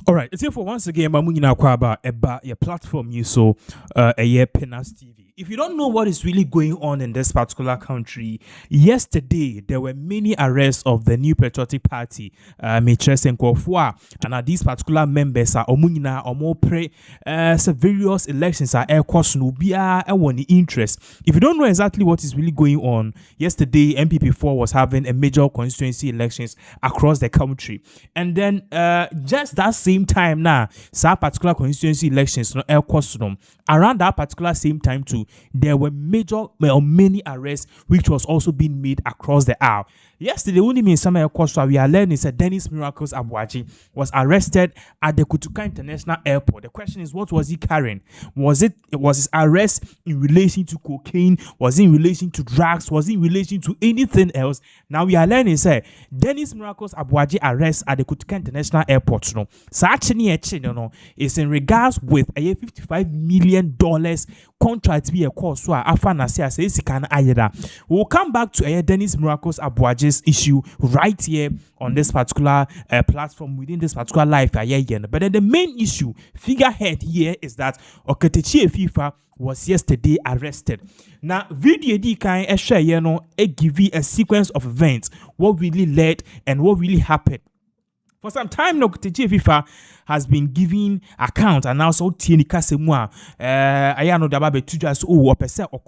All right, it's here for once again. Mamuna Kwaba about your platform. You so a year Pinax TV. If you don't know what is really going on in this particular country, yesterday there were many arrests of the new patriotic party, MachoMen, and these particular members are Omunina or more pre various elections are air cost nubia and one interest. If you don't know exactly what is really going on, yesterday MPP4 was having a major constituency elections across the country, and then just that same time now, some particular constituency elections no air cost around that particular same time too, there were many arrests which was also being made across the aisle. Yesterday, only means some we are learning that Dennis Miracles Abuaji was arrested at the Kutuka International Airport. The question is, what was he carrying? Was his arrest in relation to cocaine? Was it in relation to drugs? Was it in relation to anything else? Now we are learning say Dennis Miracles Abuaji arrest at the Kutuka International Airport. No, so actually, is in regards with a $55 million contract be a course. So we'll come back to Dennis Miracles Abuaji's issue right here on this particular platform within this particular life. But then the main issue figurehead here is that Okatakyie Afrifa was yesterday arrested. Now, video D can share give you a sequence of events, what really led and what really happened. For some time now, Okatakyie Afrifa has been giving account and also tieni kasemwa ayano dababe tujas or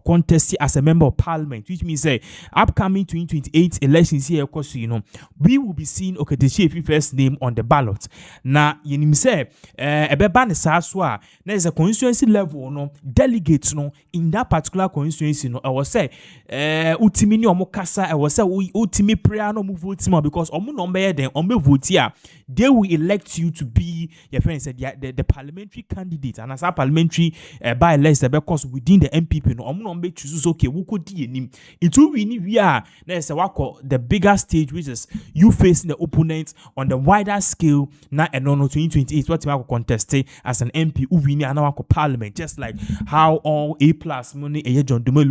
contest as a member of parliament, which means upcoming 2028 elections here, of course, we will be seeing Okatakyie Afrifa's name on the ballot. Now, you say ebeba saswa there is a constituency level delegates in that particular constituency I was say utimini omokasa I was say utimi prayer no move because omu number then vote here they will elect you to be your friend said the parliamentary candidate, and as a parliamentary by election because within the MPP no choose okay who could it will we are there's a the bigger stage which is you facing the opponents on the wider scale now and on 2028 what you contest as an MP who win another parliament, just like how all A+ money a John Dumelu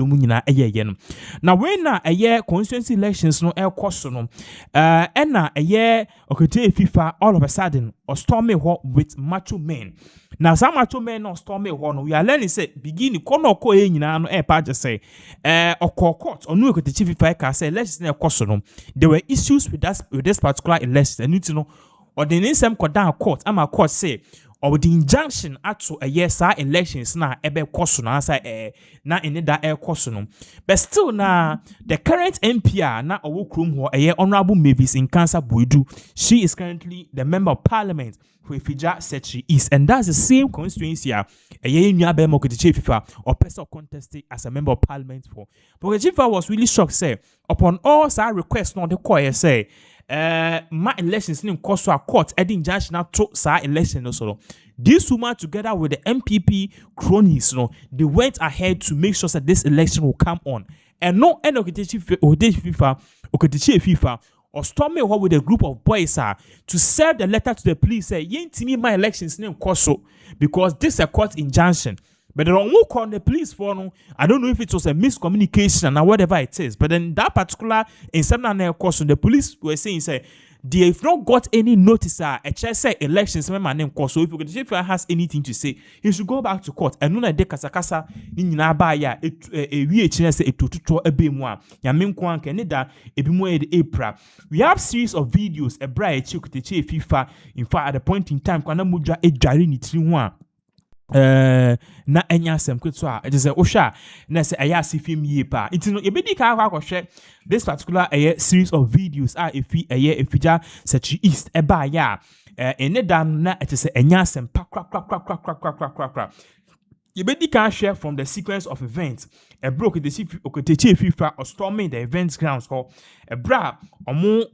now when a year constituency elections no air cost and a year Okatakyie Afrifa all of a sudden or stormy with MachoMen. Now some MachoMen or stormy we are learning say begin kono ko no air part say or court or no Okatakyie Afrifa say let's na cost there were issues with this particular election and you know or the name some down court court say or the injunction at a yes elections na ebe koso na say na in that air koso no. But still na the current MPR na owo krom ho Honorable Mavis in Cancer Boydu. She is currently the member of parliament for Ifija Secretary East, and that's the same constituency Okatakyie Afrifa or person contested as a member of parliament for. But Okatakyie Afrifa was really shocked, say, upon all our requests not the choir say my elections in cost court adding judge now to sa election also. This woman together with the MPP cronies, they went ahead to make sure that this election will come on. And no Okatakyie Afrifa or storming her with a group of boys to serve the letter to the police say yenti me my elections name koso because this is a court injunction. But they don't work on the police for no. I don't know if it was a miscommunication or whatever it is. But then that particular in some course, the police were saying say they've not got any notice. A just say elections. My name course. So if Okatakyie has anything to say, he should go back to court. And no na de kasakasa ni na ba ya we say etututo ebemwa ya menkwan ke ne da ebimo e April. We have series of videos a bright Okatakyie Afrifa. In fact, at the point in time, kwana mudwa edware ni tiri ho a na enya sem kwetu a it is a osha na say aya sifim ye pa it no ebedi ka akwa this particular series of videos are Ifija Secretary East eba ya ene dan na it is enya sem pa kra ebedi ka share from the sequence of events a broke the Okatakyie Afrifa or storming the events grounds or a bra omo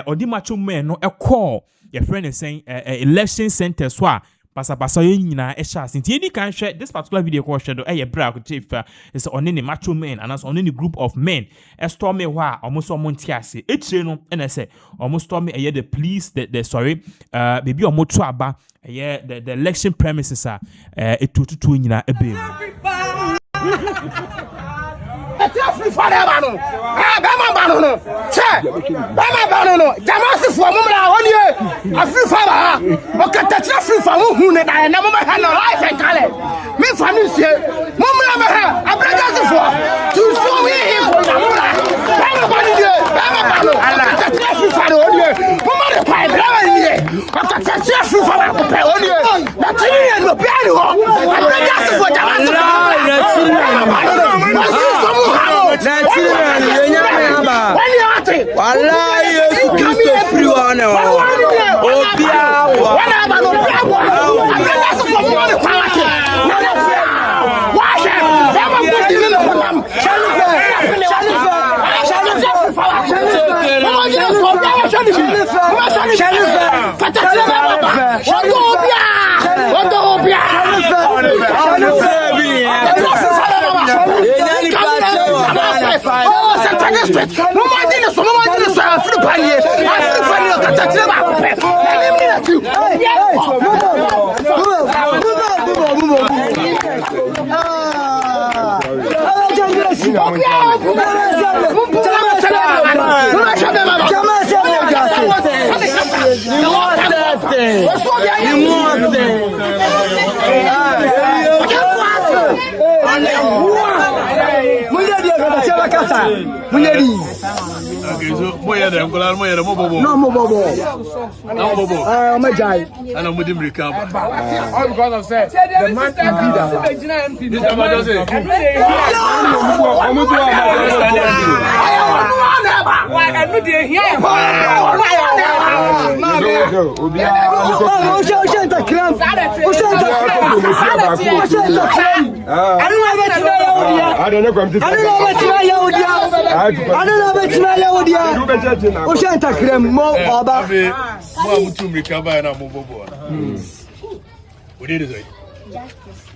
odi MachoMen no a call your friend is saying election center so Pasa yina esha sinti any can share this particular video called shadow bra Okatakyie is on any MachoMen and as on any group of men a stormy wa almost montiase no and I say almost stormy the police the sorry baby or motuaba the election premises are etututu nyina ebe Afrifa no bema bano che bema bano jamasi fo mumra woni Afrifa ba Okatakyie Afrifa wo hu ne da na mama ha no life and kale me fami sie mumra ma ha abragasi fo tu so we him for mumra bema bano Okatakyie Afrifa no woni mama de pai bema ni Okatakyie Afrifa ba ko pe woni na tini no pe ani ho abragasi fo jamasi Wallahi Yesu Kristo free one obia wana no brabo abregaso for mo de kwalake wa she baba bodi ni no nam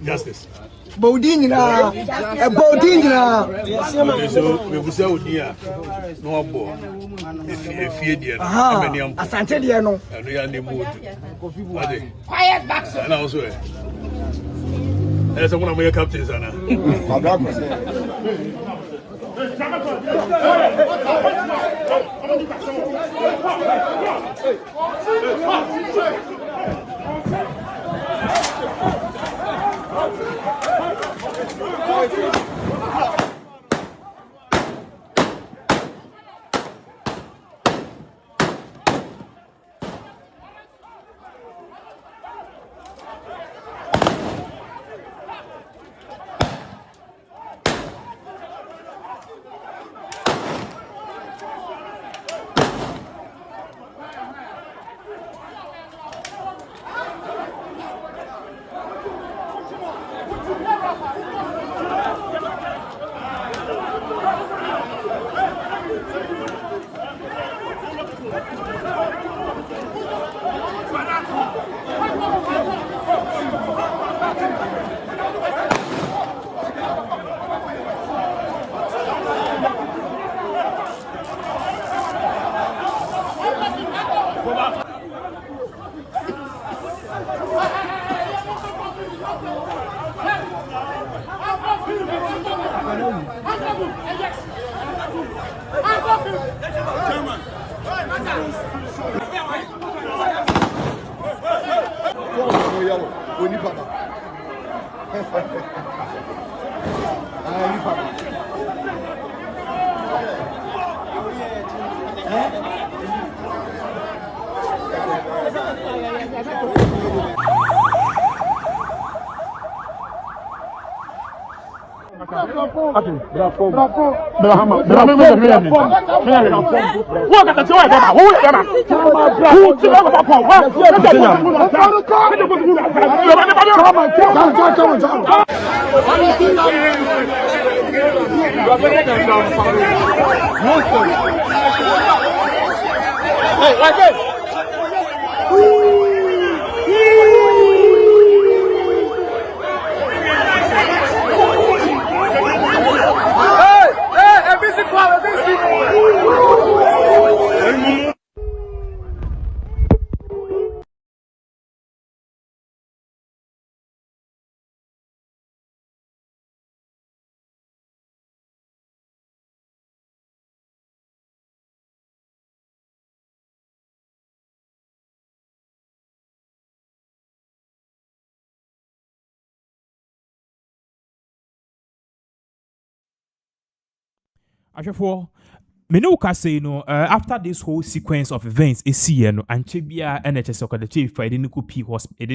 Justice. Bodinina, a Bodinina. So we will say, no more. If you dear, I sent it, you know, and we are in the mood. Quiet back, and also, there's one of my captains, Anna. Ashafo, me no ka say no after this whole sequence of events here no Anchebia NHS Okatakyie Afrifa didn't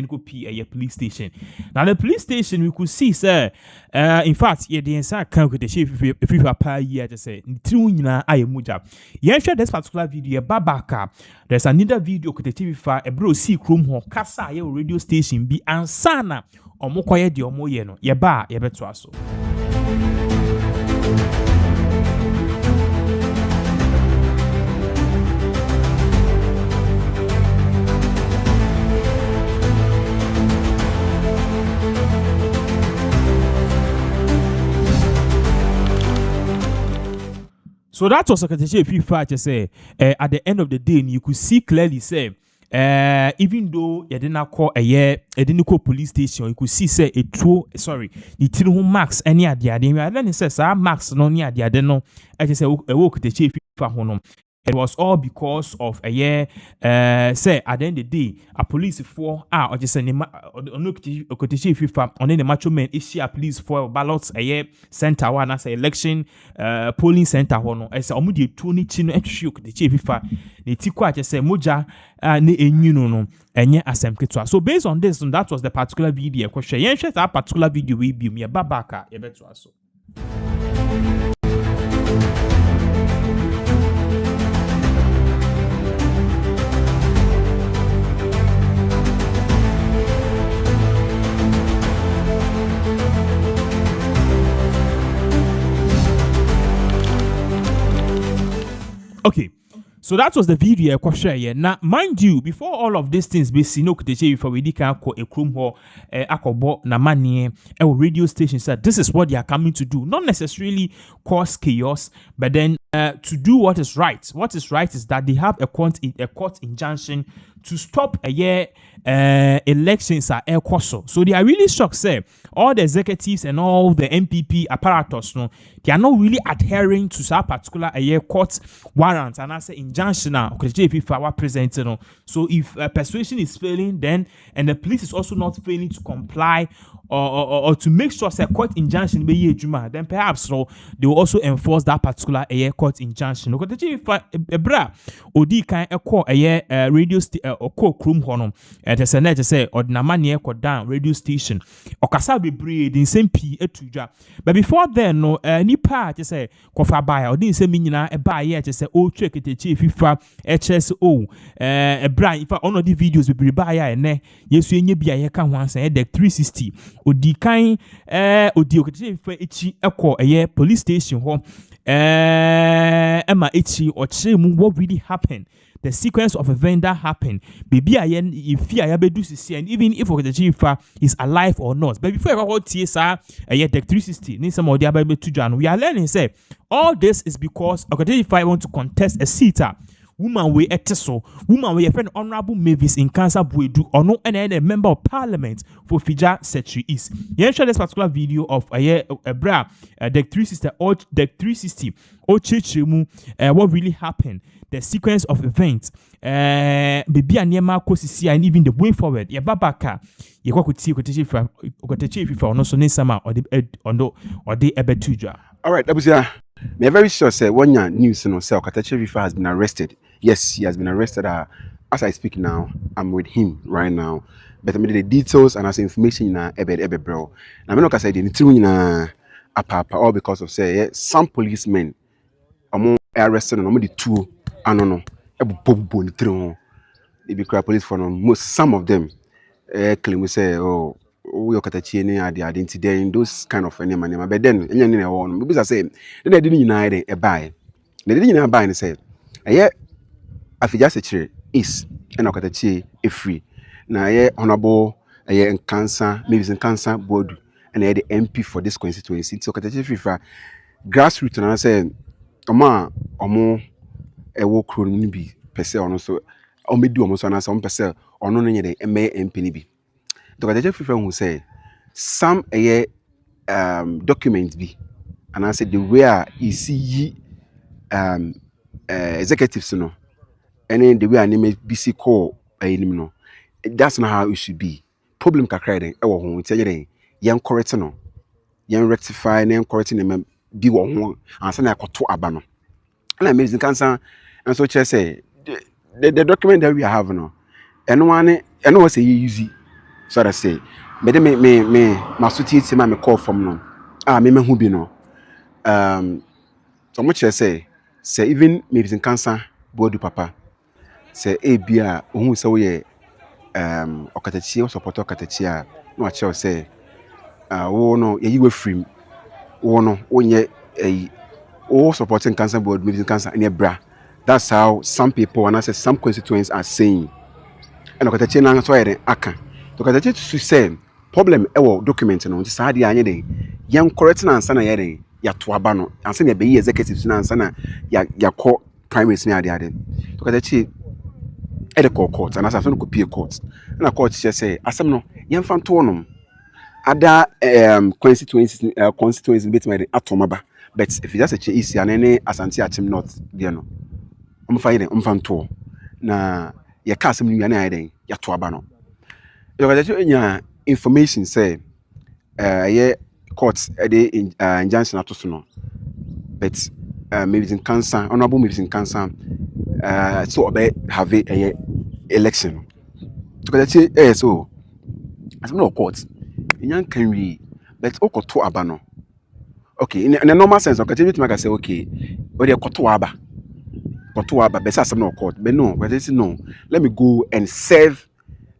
go a police station. Now the police station we could see sir in fact yeah the inside can Okatakyie Afrifa pa year to say ntiru nyina ayemuja. Yen share this particular video babaka there's another video Okatakyie Afrifa e bro see chrome ho kasa ye radio station bi ansana omokoye de omoye no ye ba ye beto aso. So that was Okatakyie Afrifa to say at the end of the day you could see clearly say even though you didn't call police station you could see say the tiru max any adia and then it says max no ni adia no I just say Okatakyie Afrifa hono. It was all because of say at the end of the day a police for or just say Okatakyie Afrifa on the MachoMen issue a police for ballots center one as election polling center hono as omudi tuni chino etwi Okatakyie Afrifa ne tikwa just say moja ne enyuno no enye asem ketwa. So based on this that was the particular video question yen share that particular video we bi me babaka ye beto aso. Okay, so that was the video question. Now, mind you, before all of these things, be seen Okatakyie Afrifa we can call a chrome hall, akobo na manie, a radio station said this is what they are coming to do, not necessarily cause chaos, but then to do what is right. What is right is that they have a court injunction to stop elections at El Coso. So they are really shocked, say all the executives and all the NPP apparatus, no, they are not really adhering to some particular court warrant and I say injunction now. Okatakyie Afrifa presented, no. So if persuasion is failing, then and the police is also not failing to comply or to make sure say court injunction be ye juma, then perhaps so they will also enforce that particular court injunction. Okatakyie Afrifa ebra odi kan call radio or call chrome hono to say ordinama near down radio station okasa bebre din sempi etuja. But before then no nipa to say kofa buy or din say nyina e buy here to say o check Okatakyie Afrifa HSO ebra if one of the videos bebre buy here ne yesu enye bia ye ka ho say the 360 odi kan odi Okatakyie Afrifa echi ekọ police station ho Emma echi or chemu what really happened. The sequence of events that happened, baby, if you bedu see, and even if Okatakyie Afrifa is alive or not. But before I go TSR, the 360, need some of the other to we are learning say all this is because Okatakyie Afrifa want to contest a seat. Woman we eteso, woman we a friend honorable Mavis in Cancer Buedu or no any member of parliament for Fija Secretary East. You share this particular video of the 360 or Chichimu what really happened, the sequence of events, baby and Yema Kosisi and even the way forward. Ya babaka, you could see Okatakyie Afrifa or no so Nesama or the Ebetuja. All right, that was me very sure say one year news say Okatakyie Afrifa has been arrested. Yes, he has been arrested. As I speak now, I'm with him right now. But I mean the details and as information na ebe bro. Na me no ka say the ntiru na apapa all because of say some policemen omo arrested no the two ano no ebobo ni tire they be cry police for no most some of them claim say oh we Okatakyie ni ade nti then those kind of name but then enya ni na won be say then they didn't nyina dey e buy they didn't nyina buy ni say afija sechere is na Okatakyie Afrifa na honorable Nkansa maybe Nkansa board and the MP for this constituency so Okatakyie Afrifa grassroots na say omo ewo kro ni bi pese ono so omedi omo so na say omo pese ono no nye de MP ni bi to Okatakyie Afrifa who say some documents bi and I said the way you see executives no and the way I name BC call no that's not how it should be problem kakra den e wo ho ntia den yen correct no yen rectify na yen correct na bi wo ho ansa na akoto aba no na amazing cancer and so chair say the document that we have no eno was say use so that say me masuti ti ma me call from no me hu bi no so much say even maybe cancer bodu papa say bia ohun say we Okatakyie support Okatakyie a no a chair say wo no ye yiwe free wo no onye supporting cancer board maybe cancer in bra that's how some people and I say some constituents are saying and Okatakyie na so yere aka to Okatakyie to say problem document no nti saa de anye den yen correct na ansa na yere ya to aba no ansa na be yi executives na ansa na ya call primaries na ade to Okatakyie the court and as I could be a court and a court say asem no yen fan to no other constituencies bit my atomaba but if you just a easy and any Asante Achim North there no fan to na ya ka asem nu ya na den ya to aba no you got information say courts the injunction atoso no but maybe in cancer honorable maybe in cancer so about have a election because so as no court in can we but okoto aba no okay in a normal sense Okatakyie make say okay but they koto aba but say no court but no but they say no let me go and serve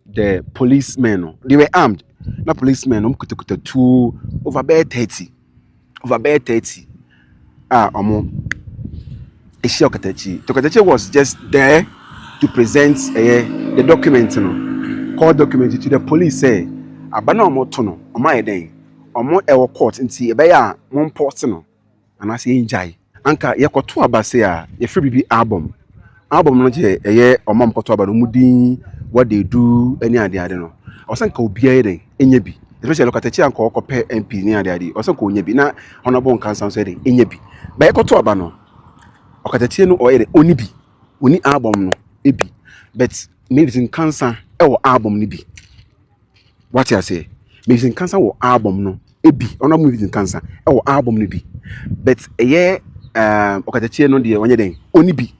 the policemen they were armed na policemen kuta two over 30 Okatakyie was just there to present the document court document to the police say abana omoto no omayeden omo ewo court nti ebe ya mon port no and I say njai anka yekoto aba say ye free bibi album no je omam koto aba no mudin what they do any ade no osanka obia den enya bi especially Okatakyie anka okope MP ni ade osanka onya bi na honorable Nkansa say den enya bi ba yekoto aba no Okatakyie no oni album no ebi but maybe in cancer album ni bi what you say maybe in cancer album no ebi ona maybe in cancer album ni bi but Okatakyie no de onye den oni bi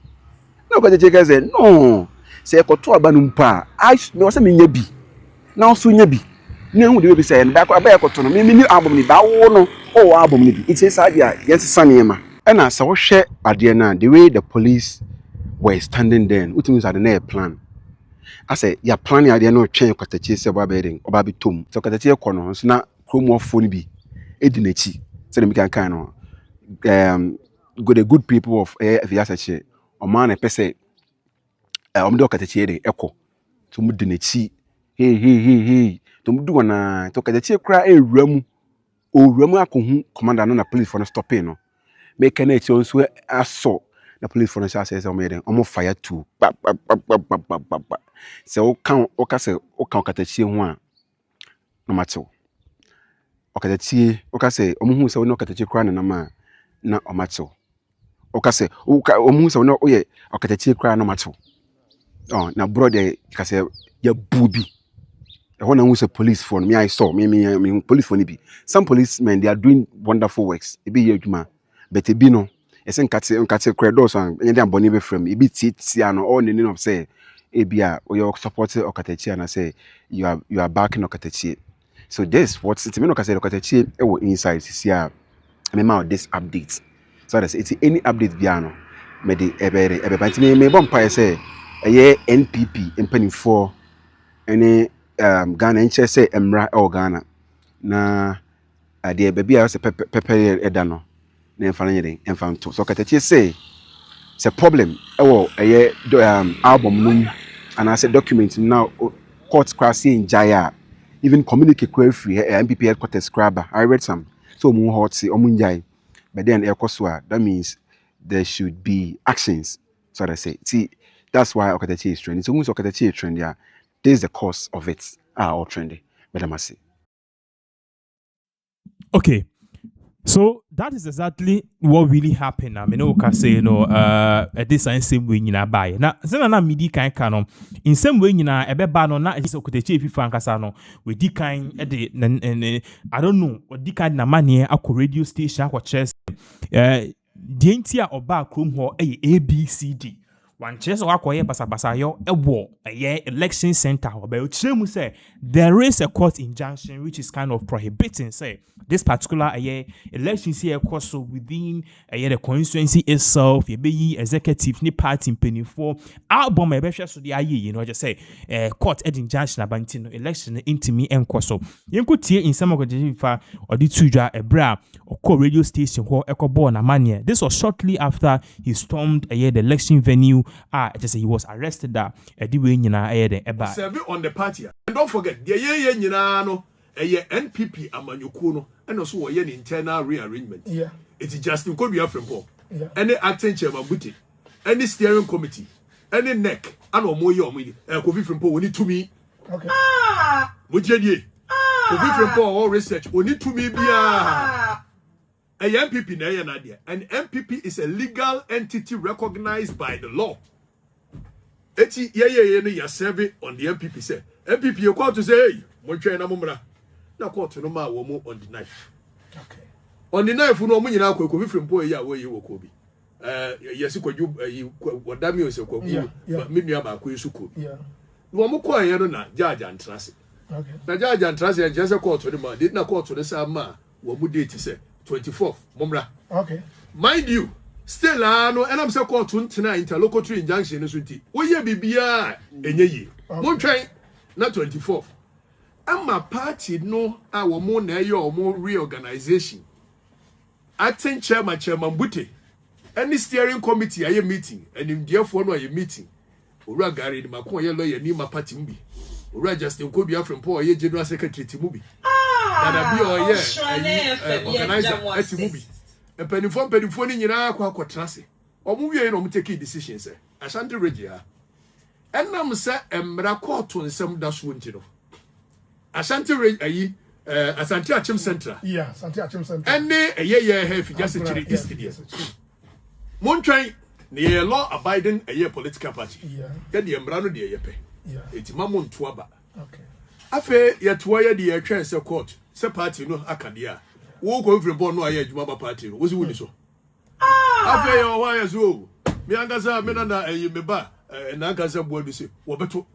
na Okatakyie ka say no say ekoto aba no mpa me was me nya bi na also nya bi na hu de be say na ba ekoto no me ni album ni ba wo no album ni bi it is sadia yes sanema and as I was share Adiana, the way the police were standing there, which means I didn't plan. I said, "You're planning Adiana change Okatakyie se bedding or baby tomb." So Okatakyie corner, so now chromo phone be edinechi. So they make kind of go the good people of Viasache or man a pese do Okatakyie de echo to mudinechi. Hey. To do na to Okatakyie cry a rum or rum commander no police for no stopping no. Make an so I saw the police for the says I'm fire too. So count Okatakyie one no matter. Okatakyie say who say no Okatakyie cry na ma na omacho. Say who say no Okatakyie cry no matter. Oh na brother say ya booby. When I was a police phone, me I saw me police phone be. Some policemen they are doing wonderful works. It be juma. But it be no, I think Nkate credors and any damn bonny from it be Tiano all the name of say, Abia or your supporter Okatakyie and I say you are backing Okatakyie. So this what's it mean? Okatakyie inside CCR me ma this update so that's it's any update biano me de ebe but me bomb pa say NPP mpanimfo ene Ghana nche say emra o Ghana na ade baby a say pepper eda no na emfa no nyeden emfa nto so Okatakyie say it's a problem album num and I said document now court crashing in Jaya even communicate free MPP headquarters scrabber I read some so mu hot say omunjai but then that means there should be actions so I say see that's why Okatakyie is trending so once Okatakyie is trending this is the cause of it all trendy but I must say okay. So that is exactly what really happened. I mean, okay, say at this same way you buy. Now, na midi kind canon in some way you know ebe ba no na is Okatakyie Afrifa nkasa no we di kind I don't know what di kind na manie akọ radio station akọ chess the entire oba krom ho ABCD one chess or akọ basa yo ewo election center but chemu say there is a court injunction which is kind of prohibiting say this particular election here course within the constituency itself be executive ni party penifo album so the just say court injunction about election intimi enkoso yenko tie in some Okatakyie Afrifa or the tuja ebra or radio station ho ekobo na mania. This was shortly after he stormed the election venue. Just say he was arrested that the way serve on the party. And don't forget the no NPP amanyuku no and also an internal rearrangement. Yeah. It's Justin Okatakyie Afrifa. Yeah. Any acting chairman Buti, any steering committee, any neck, and Okatakyie Afrifa we need to me. Okay. Okatakyie Afrifa all research we need to me bia. A MPP na nadia. And MPP is a legal entity recognized by the law. Eti ya serve on the MPP say. MPP you call to say, hey, monche na mumra. Na court no ma wo mo on the knife. Okay. On the knife no mo nyina akọ Okatakyie Afrifa ya wo yi wo ko bi. Yesi kwadwu wadami ose kwaku. Me nua ba akọ yesu ko. Yeah. Wo mo ko ye no na judge antrase. Okay. Na judge antrase en jese court no ma. Did na court no say ma wo mu date say 24th mumra. Okay. Mind you, still no and I'm say court tonight interlocutory injunction so nti. Wo ye bibia enye yi. Mo twen na 24th. Ama party no a wo mo na ye o mo reorganization. Acting chairman Bute. Any steering committee aye meeting and in therefore no aye meeting. Ora Gary ni makon ye lawyer ni ma party mbi. Ora Justin Okatakyie Afrifa aye general secretary ti mubi. That be or organizer at movie. A penifo ni nyina akwa trase. Omo wie no take decisions eh. Ashanti regia. Enam se emra court nsem da so nti no. Ashanti ayi Asante Achim Central. Yeah, Asante Achim Central. Ene eye have just chiri east there. Montwan ne law abiding political party. Yeah. Get the emra no de yepe. Yeah. Eti mamonto aba. Okay. Afe yeto ye de ye twen se court. Se party no akadia wo ko every born no aye adwuma ba party wo si woni so afa yo wa ya so mi angasa me na me ba na angasa bo bi se wo beto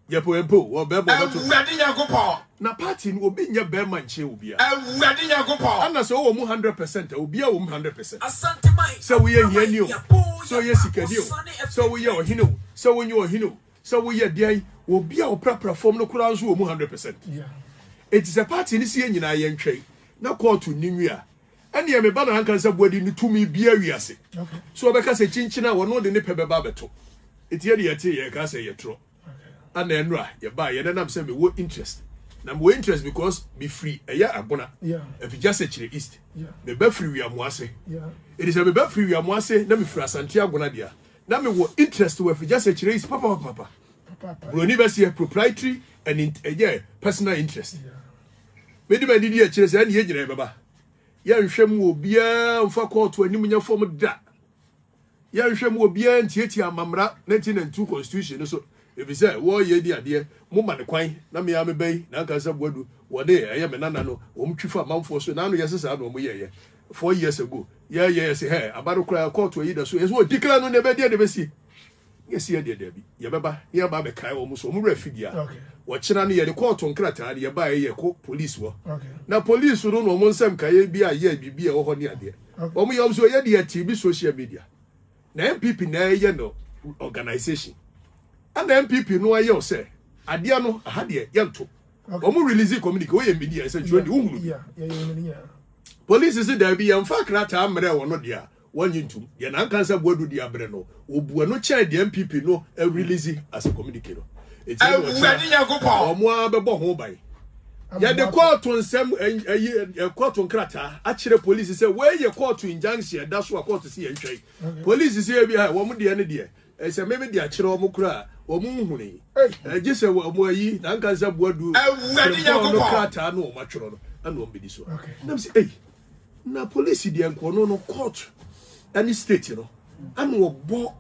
ye po wo be beto awurade yakopɔ na party no obi nya be man che obi a awurade yakopɔ ana so wo mu 100% obi a wo mu 100% asante mai se wo ye hiani o so ye sikani o so wo ye ohine o so wo nye ohine o so wo ye diai obi a wo prapra form no kura so wo mu 100%. Yeah. It is a party ni sie nyina ye ntwe na court ninwia ene ye me ba na hankan se boadi ni tumi bia wiase. Okay. So obeka se chinchina wo no de ne pebeba beto eti ye de ye tie ye ka se ye tro ana enra ye ba ye na nam se me wo interest na me wo interest because be free eya abona. Yeah. If you just chire east. Yeah. Me ba free wi amoase. Yeah. It is a me ba free wi amoase na me free asante agona dia na me wo interest we if you just chire east papa university proprietary and personal interest. Yeah. Medi ma didi akire se na ye nyina baba ya nhwem obia mfa court anim nya form da ya nhwem obia ntieti amamra 1992 constitution so ebi say wo ye di ade mo ma ne kwan na me ya me bai na aka se boadu wo de eye me nana no wo mtwifa manfo so na no yesesa na wo ye 4 years ago ya say hey abaro kra court yi da so yeso declare no ne be dia de be si yes ye de bi ye beba ye ba be kai wo mu so mu refidia wɔkyena no ye de court nkrata de ye ba ye ko police wo na police no no mo nsɛm kai bi a ye bibi e wo ho ne ade o mu ye so ye de TV social media na MPP na ye no organization and MPP no aye o se ade no ha de ye nto o mu release communique o ye media say chwe de uhunu police say there be am fa krata amre wo no de a wanyintum ye na kansa boadu di abre no obuo no che de MPP no release as a communique no eti omo abebo ho bai ye de court nsem court nkrata a kire police say we ye court injunction da so court say ye ntwai police say bi ha wo mo de ne de say me de a kire omo kura omo nhuni je say omo ayi na kansa boadu no krata no ma tworo no ana ombedi so na say na police de enko no court any state you know am wo bo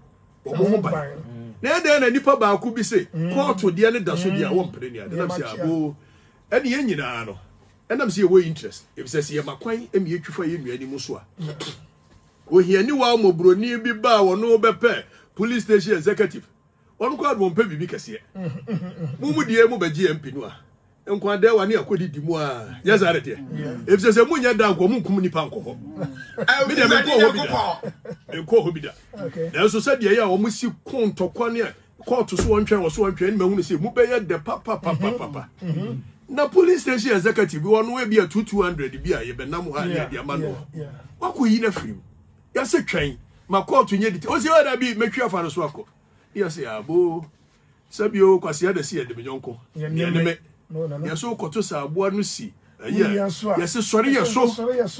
omo ba na dey na nipa ba ku bi say court de ne da so dia wo mpre ni ade na say abo ene ye nyina no enam say we interest if say ye makwan emi etwifa ye nuani mu so a ohiani wa mobroni bi ba wo no bepe police station executive won ko adwo mpa bibi kase mu die mu baji MP no a nkwa de wa ne akodi di mu a yes arete if say munya da nko mu kum nipa nko ho me de me ko ho bi da na so say de ya wo mu si kontokwa ne court so wontwen wo so wontwen ma hunu say mu be ye de papa na police station executive won we bi a 200 bi a ye be nam ha ne de amano wako yi na film ya se twen ma court nye di o se o da bi metwa fa no so akọ ya se abo sabio kwase ya da si ye de nyonko ye ne me ya so koto sa abo no si ya se sori ya so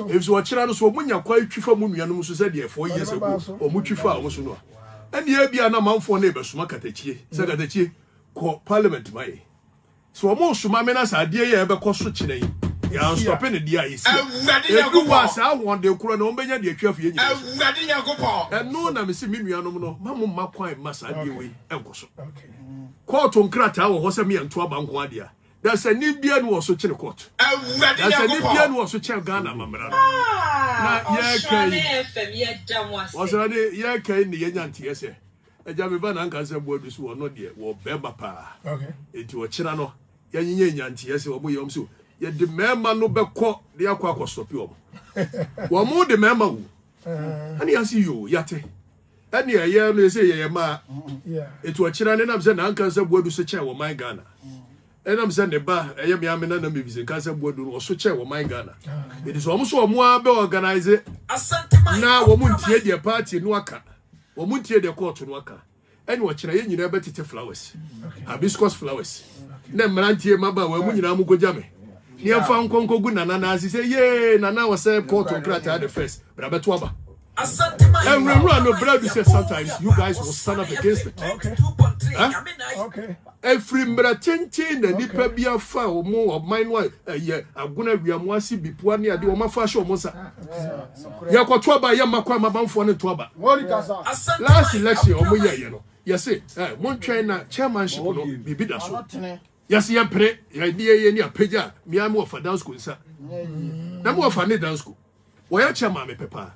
if so kira no so munya kwa twifa mu nua no so se de 4 years ago o mu twifa o so no ene ya bia na manfo na be suma katakie se katakie ko parliament mai so mo suma me na sa de ya be ko so kire yi ya stop ne dia yi si e wa sa won de kuro na o benya de atwafu ye nyina awurade yakopɔ no na me se me nua no no mamu makwan masa de we enkoso court nkrata wo ho se me nto aba nko ade a that's a Nibian was so chill court. That's a Nibian was so chill Ghana, mamma. Was already ya kind the young TSA. A Jamiban Uncle said, "What is one not yet, or Bemba Pa." Okay. Into a Chirano, Yan TSA or Muyomsu. Yet the member no back court, the aqua stop you. One more the member. And I see you, Yate. And yeah, they say, ma. It was Chiran and I'm saying, Uncle said, "What is a chair or my Ghana?" And I'm saying the bar, I am Yamina Namis, Casa Bodu, or Sucha, or my Ghana. It is almost a more organize it. Now, Womuntia, their party in Waka, Womuntia, their court in Waka, and watching you never take flowers, hibiscus flowers. Then Marantia Maba, when you know Mugojame. Near found Conco Gunana, as he say, yea, Nana was a court of Grata at the first, but about Twaba. And when run no brother says sometimes you guys will stand up against it. Okay. Every mbratintin the nipa bia fa o mo of mine one aguna wiamwasi bipoa ne ade o ma fa show mo sa ya kwato ba ya makwa mabanfo ne to ba last election o mo ye no yes mo ntwen na chairmanship no bibi da so yes ya pre ya die ni apeja mi am of dance school sa na mo of ne dance school we chairman me pepa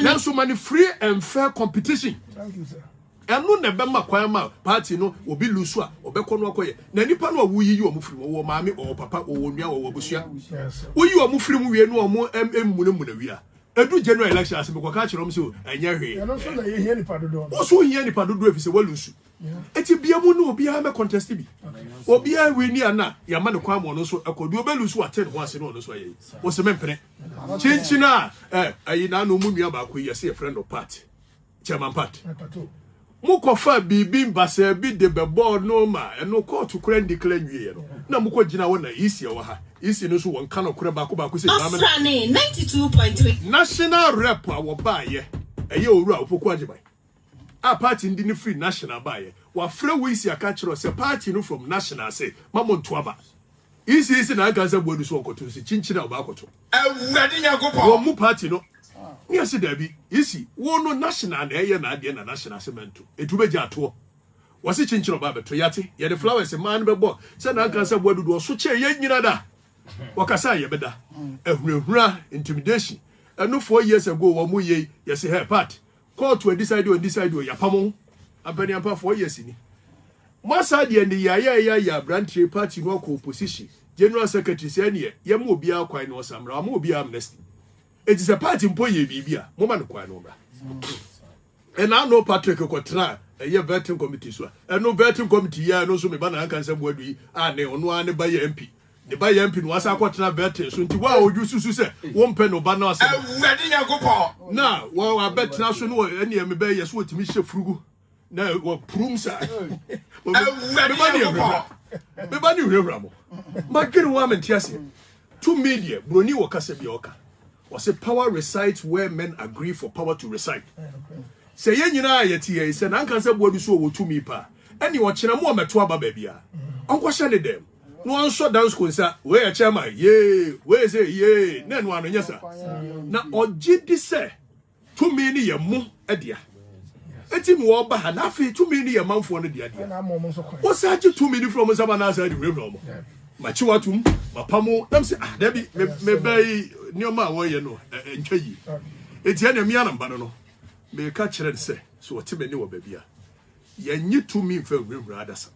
na so many free and fair competition. Thank you, sir. And no never makwan ma party no obi lusu a obekọ no akoye na nipa no awuyi o mufiri wo maami o papa o wonua o wabusua oyi o mufiri mu wie no o mo emmune wi a edu general election asem ko ka kire om so anya hwe no so na ye hia nipa dodo o so hia nipa dodo efi se walusu eti bia mu no obi a me contest bi obi a we ni ana ya ma ne kwan mo no so akodu obelusu a 10 ho ase no so ayi o se mempene chinchina ayi na no mu nua ba ko yesi a friend of party chairman party mukofa bibi mbasa bi de bebo no ma eno court kura declare nwie no na muko gina wona isi e wa ha isi no so won kan kura ba ko se Asrani 92.3 national rep a wo ba ye eye owura opoku ajibai a party ndi ni free national ba ye wa frɛ wo isi aka kiro se party no from national say mamo nto aba isi na aka se bodu so okoto se chinchina oba akoto awurade yakopɔ wo mu party no yes, Debbie, isi, no national na na ade na national cement. Etubeja ato. Wasi chinchiro ba beto yate, ye the flowers a man bebo. Say na kan say bodu do so che ye nyina da. Wakasa ye beda. Ehunehura intimidation. Enu 4 years ago wo mu ye, yes he part. Court to decide o yapamo. Ampanyampa 4 years ni. Masa de ndi ya branch party no ko opposition. General secretary say ne ye mo obi akwan no samra, mo obi amnesty. It is a party mpo ye bibia. Mo man kwan no bra. And now no Patrick Kotra, a year vetting committee so. And no vetting committee ya no so me ba na kan say bodu ne ono ane ba ye MP. The buy MP no asa kwatena vetting so nti wa oju susu say won pe no ba na ase. Awurade Nyankopon. Na wa betena so no ene me be ye so otimi hye furugu. Na wa prum sa. Awurade Nyankopon. Me ba ni hwehwra mo. Ma dwene wa mentiase. 2 media broni wo kasa bi oka. Or say power resides where men agree for power to reside. Say ye nyina ayeti ye say na nkan say bodu so wo tumi pa. Eni wo kyena mo meto aba ba bia. Onko hye ne dem. No anso dance konsa we ya chairman ye we say ye na no ano nyesa. Na ogidi say tumi ni ye mo edia. Eti mo oba ha na afi tumi ni ye manfo no dia dia. Wo say agi tumi ni from Zaba na say di we no mo. Machiwatum mapamo nam say da bi me bai nioma wo ye no ntwayi. Eti na mi anamba no. Me ka kire de say so otime ni wo ba bia. Ye nyi tumi mfa wura adasa.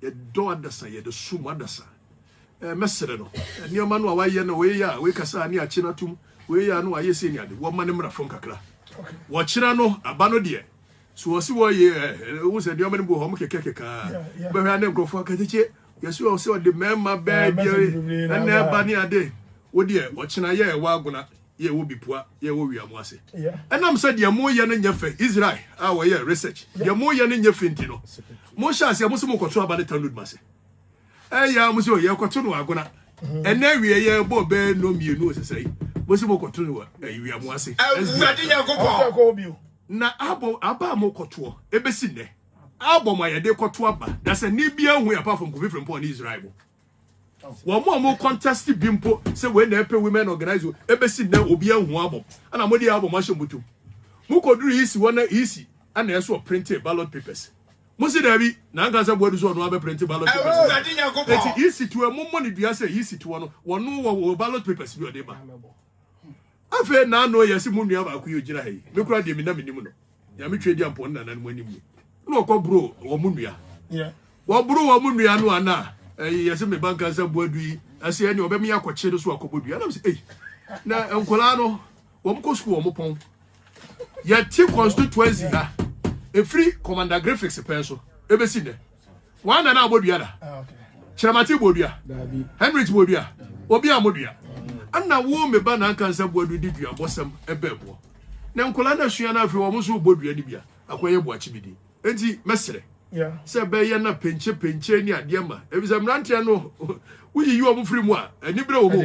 Ye do adasa ye de sum adasa. Mesere no. Nioma no wa ye no we ya we kasa ani achi na tum we ya no wa ye se ni ade wo ma ne mra fon kakra. Wo kire no aba no de. So wo si wo ye wo se nioma ne bo ho mo keke ka. Be hwa ne grofo akatikye yesu o se o de mema ba bia na na ba ni ade. Wo de wo kina ye wa aguna ye wo bipua ye wo wiamu ase enam said ye mo ye no nyefe Israel a wo ye research ye mo ye no nyefe ntino mo sha ase mo so mo koto aba de tanud mase ya mo so ye koto no agona ena wie ye bo be no mienu osesai mo so mo koto no wiamu ase Awurade Nyankopon. na aba mo koto ebesi ne abo mo ye de koto aba da se ni bia hu apart from Kofi Frimpong in Israel. One more contest bimpo say when the women organize ebesi na obi ahu abo ana mo di abo ma hyemutu mo koduru isi wona isi ana eso printed ballot papers mo si dabi na anga say bodu so no abe printed ballot papers Awurade Nyankopon. eti isi to mo mo ni dua say isi to no wono wo ballot papers bi odeba afa na no yesi mo nua ba ku yogira hayi me kura de mi na minim no ya me twedi ampo na na mo anim no okobro wo mo nua wo bro wo mo nua no ana yesi me banka za boadu yi ase ani obemi akwache so akobodu ya na say na enkola no wo mko school wo pon ya ti constituency ha e free commander graphics penso ebesi ne wan na abodu ya da okay chiramati bodu ya Henry bodu ya obi amodu ya anna wo me ba na anka za boadu di dua bosam ebebo na enkola na sua na afri wo so bodu ya ni bia akoye boachi bidi enti mesere se be ye na penche ni adema ebisa mrantia no uyi you am free mu a ani bre wo mo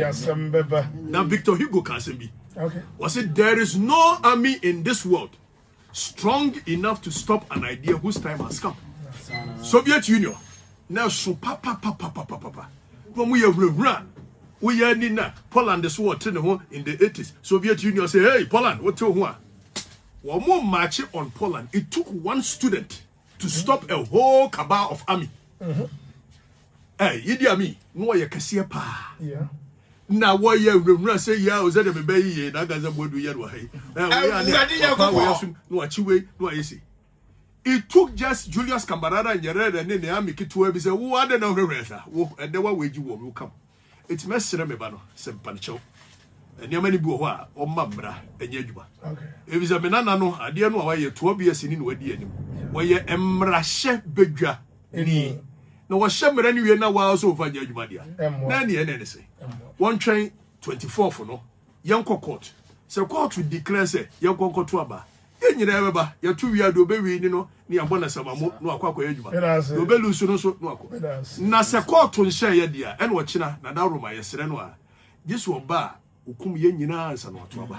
na Victor Hugo Kasembi okay was it there is no army in this world strong enough to stop an idea whose time has come. Soviet Union now so papa from we are we are in Poland this war in the 80s. Soviet Union say hey Poland what to one more march on Poland. It took one student to stop a whole cabal of army. Hey, Idi Amin, no ye kasiye pa. Yeah. Na wo ye remra say ya o zede be ye na gaza bodu ye do hai. No achiwe no ayesi. It took just Julius Kambarara Nyerere ne army kitwa bi say wo ade na hwehwesa. Wo ede wa weji wo come. It mesere me ba no se pancho. Eniama ni bi wo a o mamra enye adwuma. Okay. E bi say me nana no ade no wa ye to obi asini no wadi anim. Wo ye emrahye bedwa ni. No was shammer anyway now was over Jajumadia. Nanny and say. One train 24 for no. Young court. So court will declare say young court. You never, you're 2 years to be you know, near Bonasama, no aqua ejuma. No belus no. Nasa court to share your dear and watchina, Nadaruma, Serenoa. This one bar, who come yen as and what trouble.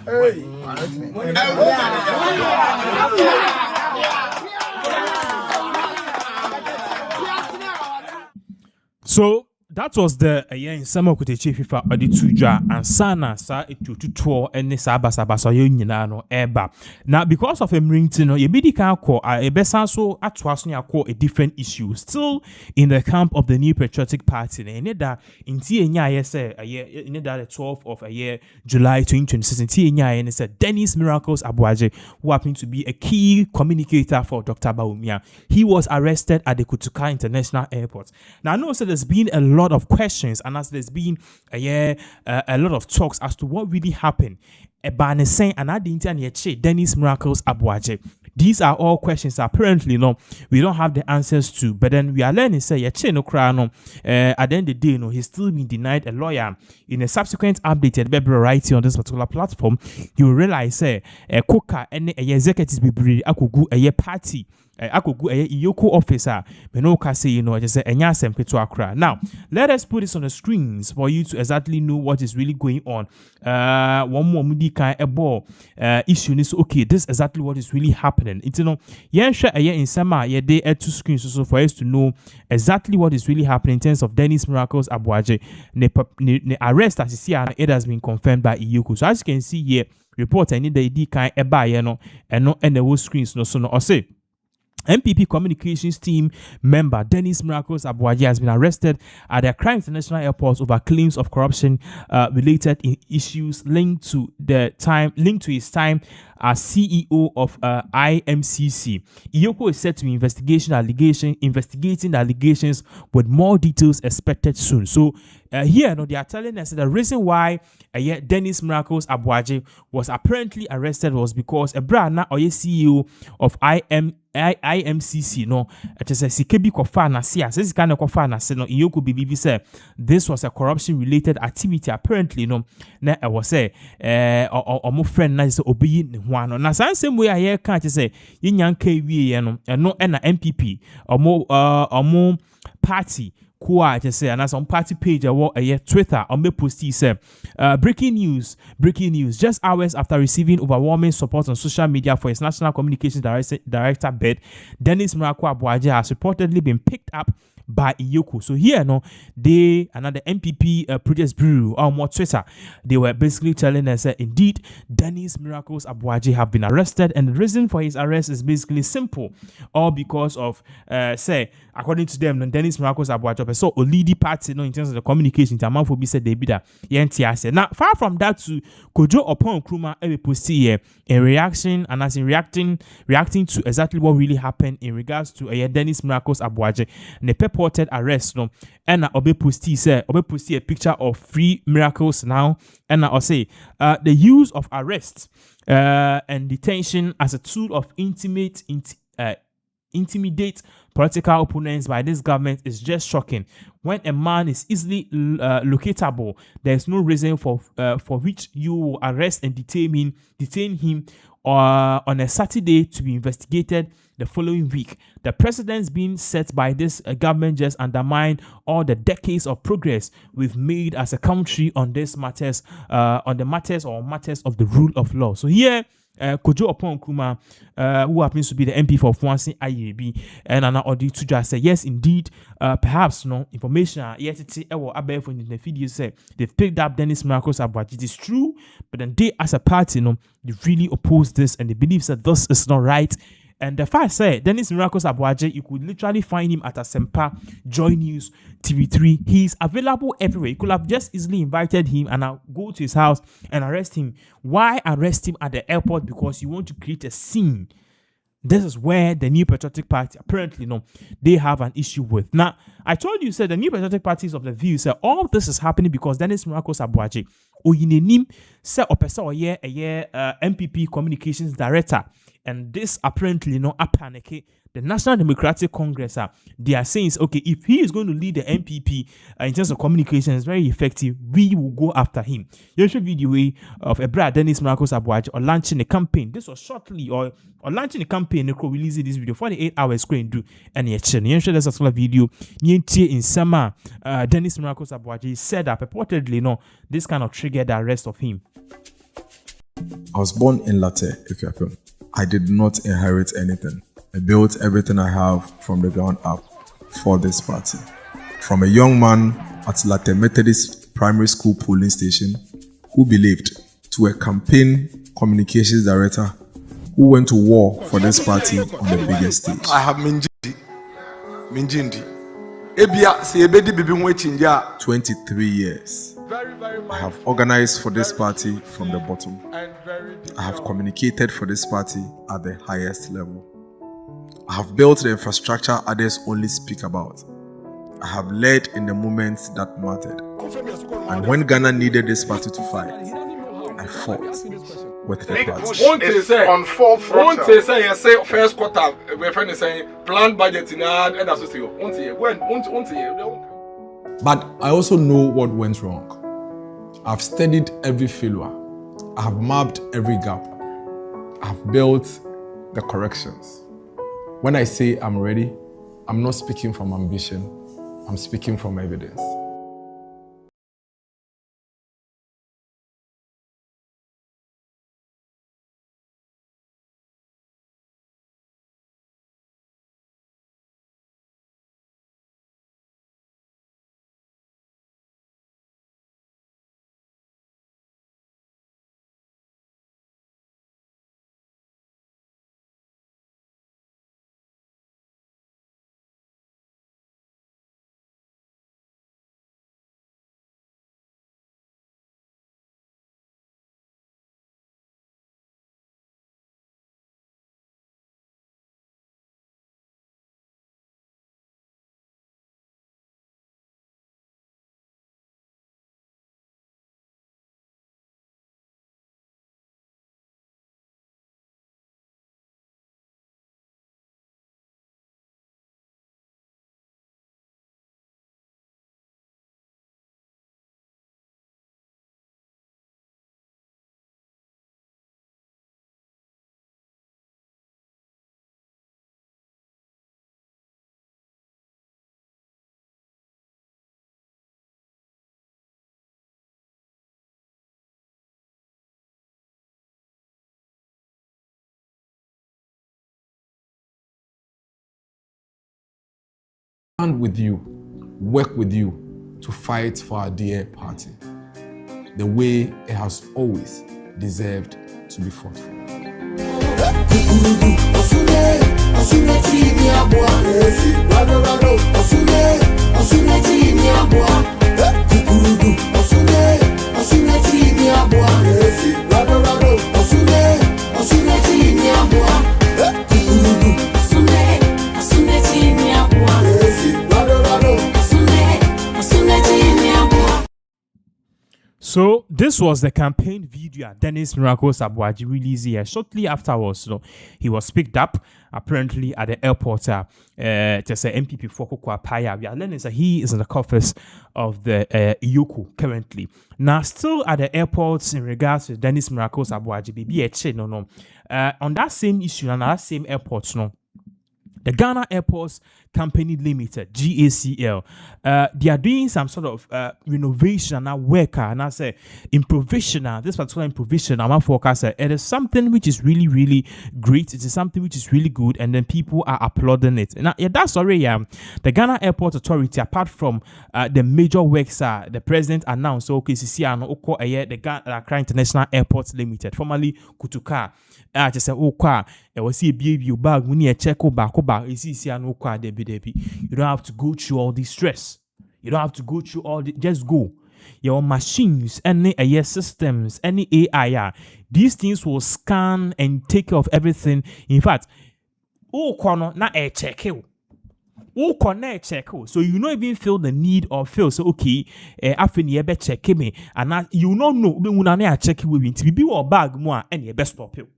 So that was the in summer Okatakyie Afrifa or the tuja and sana sa to tour and sabasa yuna no eba. Now because of him ringing no yebidi can call a besan so atwasnya call a different issue still in the camp of the New Patriotic Party and that in nya say a year in that the 12th of a year July 2026 nya and said Dennis Miracles Abuaje, who happened to be a key communicator for Dr. Bawumia. He was arrested at the Kutuka International Airport. Now I know so there's been a lot of questions and as there's been a lot of talks as to what really happened. Ebanesen and Adinti Dennis Miracles Abuaje. These are all questions apparently we don't have the answers to, but then we are learning say at the end of the day he's still been denied a lawyer. In a subsequent update at writing on this particular platform, you will realize say Koka and executives be akugu a party akogu Iyoko officer Benoka say just say enya sempe to Accra. Now let us put this on the screens for you to exactly know what is really going on. One more mudi kan ebo issue is okay, this is exactly what is really happening. It's share in summer day two screens so for us to know exactly what is really happening in terms of Dennis Miracles Abuaje. The arrest as you see it has been confirmed by Iyoko. So as you can see here, report any the kind eba and the whole screens no or say MPP communications team member Dennis Miracles Abuaje has been arrested at the Accra International Airport over claims of corruption related in issues linked to his time as CEO of IMCC. Iyoko is said to be investigating the allegations with more details expected soon. So here they are telling us that the reason why Dennis Miracles Abuaje was apparently arrested was because a brand or CEO of IMCC it is a sikebi kofa na sia says kind of kofa na se Iyoko believe say this was a corruption related activity apparently na was say omo friend na say obi one na same way I can't say yinyanka wie no na MPP omo party Kwa just say and some party page Twitter on me post say breaking news just hours after receiving overwhelming support on social media for his national communications director bid, Dennis Miracles Abuaje has reportedly been picked up by Iyoko. So here they another MPP Protest Bureau or more Twitter, they were basically telling us that indeed Dennis Miracles Abuaje have been arrested, and the reason for his arrest is basically simple, all because of say according to them Dennis Miracles Abuaje so a leading party in terms of the communication Tamanfobi said they be that now far from that to Kojo upon Nkrumah post here in reaction and as in reacting to exactly what really happened in regards to Dennis Miracles Abuaje and the purported arrest and obe posti a picture of free Miracles now and I say the use of arrest and detention as a tool of intimidate political opponents by this government is just shocking. When a man is easily locatable, there is no reason for which you will arrest and detain him on a Saturday to be investigated the following week. The precedents being set by this government just undermine all the decades of progress we've made as a country on these matters, on the matters of the rule of law. So here, Kojo upon Nkrumah, who happens to be the MP for Fuansi IAB, and Anna Odi Tuja say yes, indeed, perhaps information yet it's in the video say they've picked up Dennis Miracles Abuaje. It is true, but then they as a party, they really oppose this and they believe that this is not right. And the fact said, Dennis Miracles Abuaje, you could literally find him at Asempa, Joy News, TV3. He's available everywhere. You could have just easily invited him and I'll go to his house and arrest him. Why arrest him at the airport? Because you want to create a scene. This is where the New Patriotic Party, apparently, they have an issue with. Now, I told you, the New Patriotic Party is of the view, all this is happening because Dennis Miracles Abuaje, oyinenim, MPP Communications Director, and this apparently, apaneke, the National Democratic Congress, they are saying, okay, if he is going to lead the MPP in terms of communication, is very effective, we will go after him. Here's a video of Ebra Dennis Miracles Abuaje or launching a campaign. This was shortly or launching a campaign. They could release this video 48 hours screen do and yet there's a video in summer. Dennis Miracles Abuaje said that purportedly this kind of triggered the arrest of him. I was born in Latte, Ethiopia. I did not inherit anything. I built everything I have from the ground up for this party. From a young man at Latte Methodist Primary School polling station who believed to a campaign communications director who went to war for this party on the biggest stage. I have Minjindi. Ebia se ebedi bibi ho achinja 23 years. I have organized for this party from the bottom. I have communicated for this party at the highest level. I have built the infrastructure others only speak about. I have led in the moments that mattered. And when Ghana needed this party to fight, I fought with the party. On full throttle. Say first quarter, my friend is saying planned budget in and associate. But I also know what went wrong. I've studied every failure. I have mapped every gap. I've built the corrections. When I say I'm ready, I'm not speaking from ambition. I'm speaking from evidence. Stand with you, work with you to fight for our dear party, the way it has always deserved to be fought for. So this was the campaign video Dennis Miracles Abuaji released here. Shortly afterwards, he was picked up apparently at the airport. To say MPP for Okatakyie. We are learning that he is in the office of the Iyoko currently. Now, still at the airport in regards to Dennis Miracles Abuaji, on that same issue and that same airport, the Ghana Airports Company Limited, GACL, they are doing some sort of renovation and work, and I say improvisation. This particular improvisation, I'm forecasting it is something which is really, really great. It is something which is really good, and then people are applauding it. Now, that's already the Ghana Airport Authority. Apart from the major works, the president announced OKCC and the Ghana Accra International Airports Limited, formerly Kutuka. Just say it was a baby bag when you check back. You don't have to go through all this stress. You don't have to go through all the just go. Your machines, any AI systems, any AI, these things will scan and take care of everything. In fact, na check so you don't even feel the need or feel so okay. After you be check me, and you don't know when check you to be or bag more and you best stop you.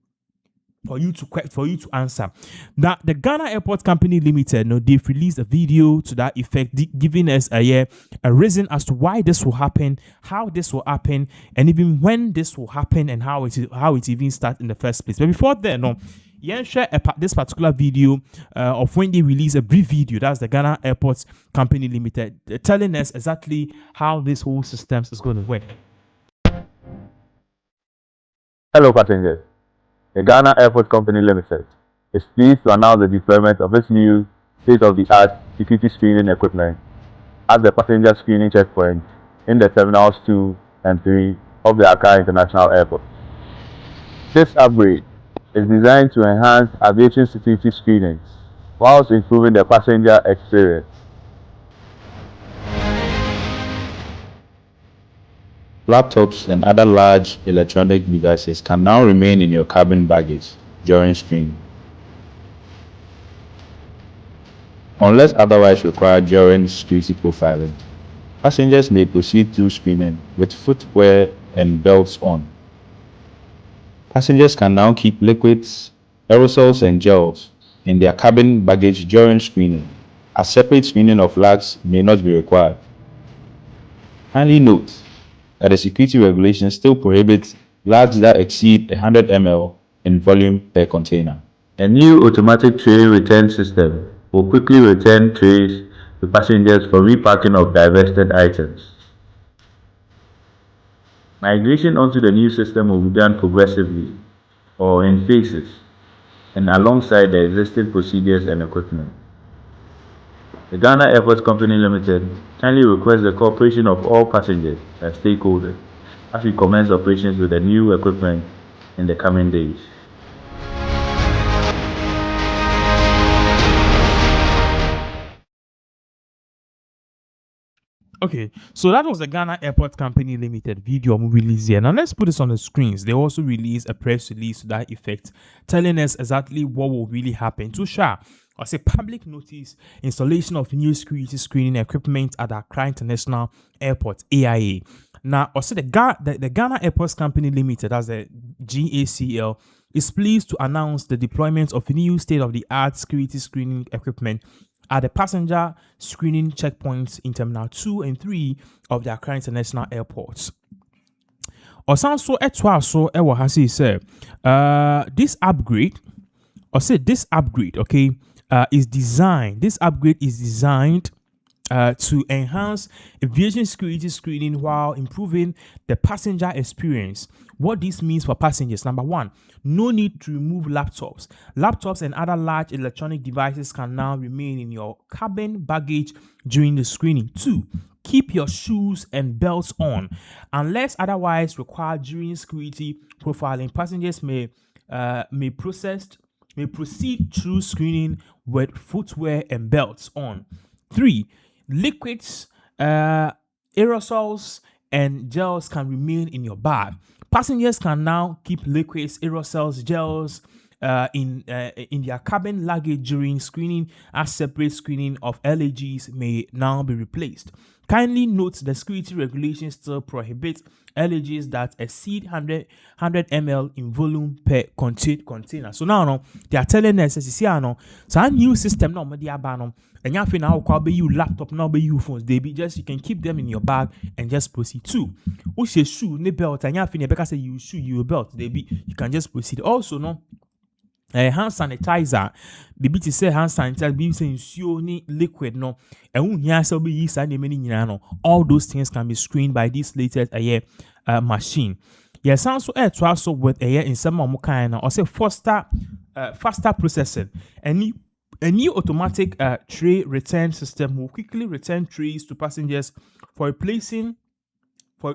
For you to answer. Now, the Ghana Airport Company Limited, they've released a video to that effect, giving us a reason as to why this will happen, how this will happen, and even when this will happen, and how it even starts in the first place. But before then, share this particular video of when they release a brief video. That's the Ghana Airport Company Limited, telling us exactly how this whole system is going to work. Hello, passengers. The Ghana Airport Company Limited is pleased to announce the deployment of its new state-of-the-art security screening equipment at the passenger screening checkpoint in the terminals 2 and 3 of the Accra International Airport. This upgrade is designed to enhance aviation security screenings whilst improving the passenger experience. Laptops and other large electronic devices can now remain in your cabin baggage during screening, unless otherwise required during security profiling. Passengers may proceed through screening with footwear and belts on. Passengers can now keep liquids, aerosols and gels in their cabin baggage during screening, as separate screening of flags may not be required. Kindly note that the security regulations still prohibit flags that exceed 100 ml in volume per container. A new automatic tray return system will quickly return trays to passengers for repacking of divested items. Migration onto the new system will be done progressively or in phases and alongside the existing procedures and equipment. The Ghana Airports Company Limited kindly requests the cooperation of all passengers and stakeholders as we commence operations with the new equipment in the coming days. Okay, so that was the Ghana Airport Company Limited video release here. Now let's put this on the screens. They also released a press release to that effect, telling us exactly what will really happen. To share, I say public notice installation of new security screening equipment at the Accra International Airport (AIA). Now, I say the Ghana Airports Company Limited, as the GACL, is pleased to announce the deployment of new state-of-the-art security screening equipment at the passenger screening checkpoints in Terminal 2 and 3 of the Accra International Airports. Also, this upgrade, okay, is designed to enhance aviation security screening while improving the passenger experience. What this means for passengers: number one, no need to remove laptops. Laptops and other large electronic devices can now remain in your cabin baggage during the screening. 2, keep your shoes and belts on. Unless otherwise required during security profiling, passengers may proceed through screening with footwear and belts on. 3, liquids, aerosols, and gels can remain in your bag. Passengers can now keep liquids, aerosols, gels in their cabin luggage during screening, as separate screening of LAGs may now be replaced. Kindly note the security regulations still prohibit LAGs that exceed 100 ml in volume per container. So now they are telling us, so a new system now, and you now call you laptop, now be you phones. They be just, you can keep them in your bag and just proceed. 2, what's your shoe, ne belt, and you because you shoe you belt, they be, you can just proceed. Also, hand sanitizer, bibi to say hand sanitizer, bibi say insuo liquid no, and here so be use and many all those things can be screened by this latest machine. Yes, also to also with in some kind or say faster processing. A new automatic tray return system will quickly return trays to passengers for replacing for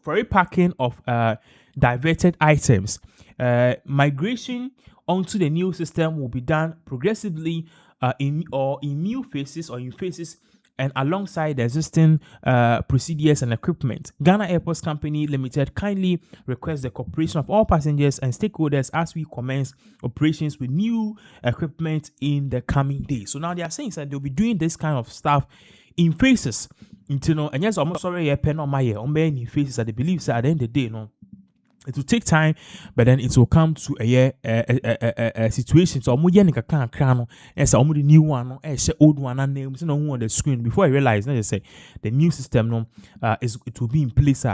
repacking of diverted items. Migration onto the new system will be done progressively in new phases and alongside the existing procedures and equipment. Ghana Airports Company Limited kindly requests the cooperation of all passengers and stakeholders as we commence operations with new equipment in the coming days. So now they are saying that they'll be doing this kind of stuff in phases. And yes, almost sorry, pen on my in phases that they believe that at the end of the day, it will take time, but then it will come to a situation. So I'm going to and so the new one, old one, and names on the screen. Before I realize, let's say the new system, it will be in place.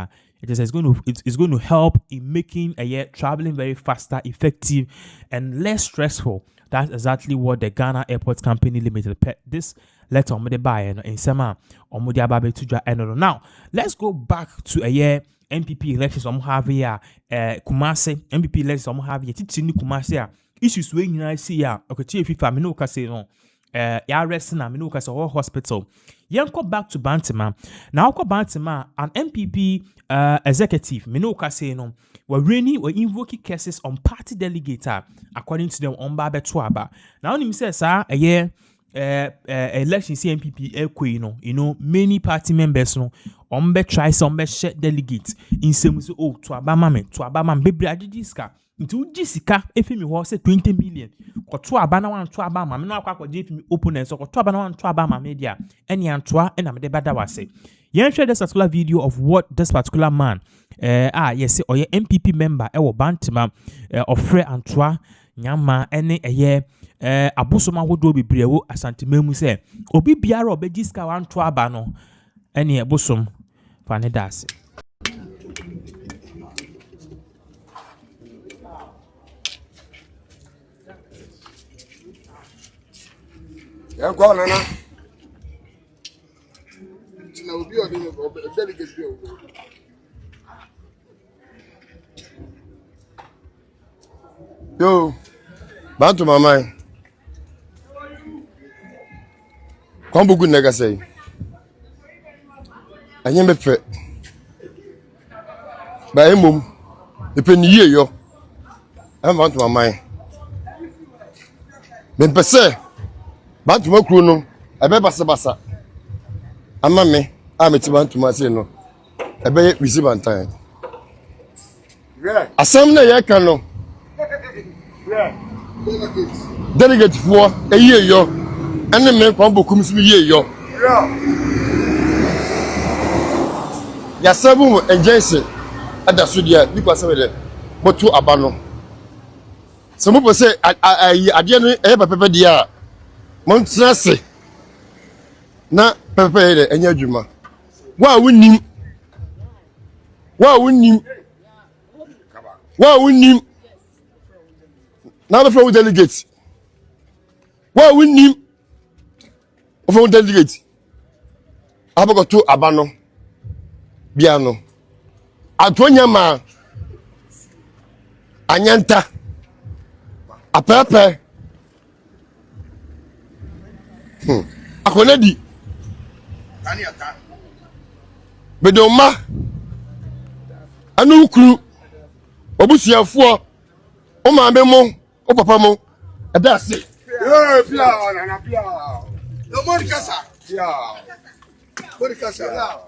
It's going to help in making traveling very faster, effective, and less stressful. That's exactly what the Ghana Airports Company Limited this letter on the buy in Sama on Mudiababe to now. Let's go back to NPP elections have here Kumasi NPP elections have here teaching Kumasi issues when I see Okatakyie Afrifa me no ka say no ya arrest na me no ka say hospital Yanko back to Bantima. Now ko Bantima, an MPP executive, Minoka say no, were rainy or invoking cases on party delegates according to them on Babetwaba. Now him says, sir, a year election CMPP you know, many party members no try some share delegates in some to Abama baby ajiska into Jessica if me was 20 million or to Abana to Abama no akwa give me opponents or to Abana to Abama media any antwa and am de bada wase yen share this particular video of what this particular man yes or your MPP member Bantima ofre antwa nyama ene abusoma hodo bebrewo asantememu se obi biara obegiska wanto aba no ene abusom fane dase yanko nana tina obi odi delegate bi o yo bantu mamai kwambu gun nega say anya me fe ba emum epeni ye yo am bantu mamai me pese bantu makru no ebe basa ama me ameti bantu mase no ebe bisi bantan asam na ye kan no delegate for a year yo and the men from Bokum yo. Yasabu and Jason at the Sudia because of it, but to Abano. Some people say, I didn't ever pepper dia Montrase na pepper and Yajuma. Why wouldn't you? Why wouldn't you? Why wouldn't you? Now the floor delegates. Why wouldn't you? Of delegates. I got to Abano. Biano. Antonia ma. Anyanta. A pepe. Akonedi. Bedoma. Anu kru. Obusia fuo. O ma memo. O papa mo, that's it. Yeah, pia. No more casa. Yeah. More casa. Yeah.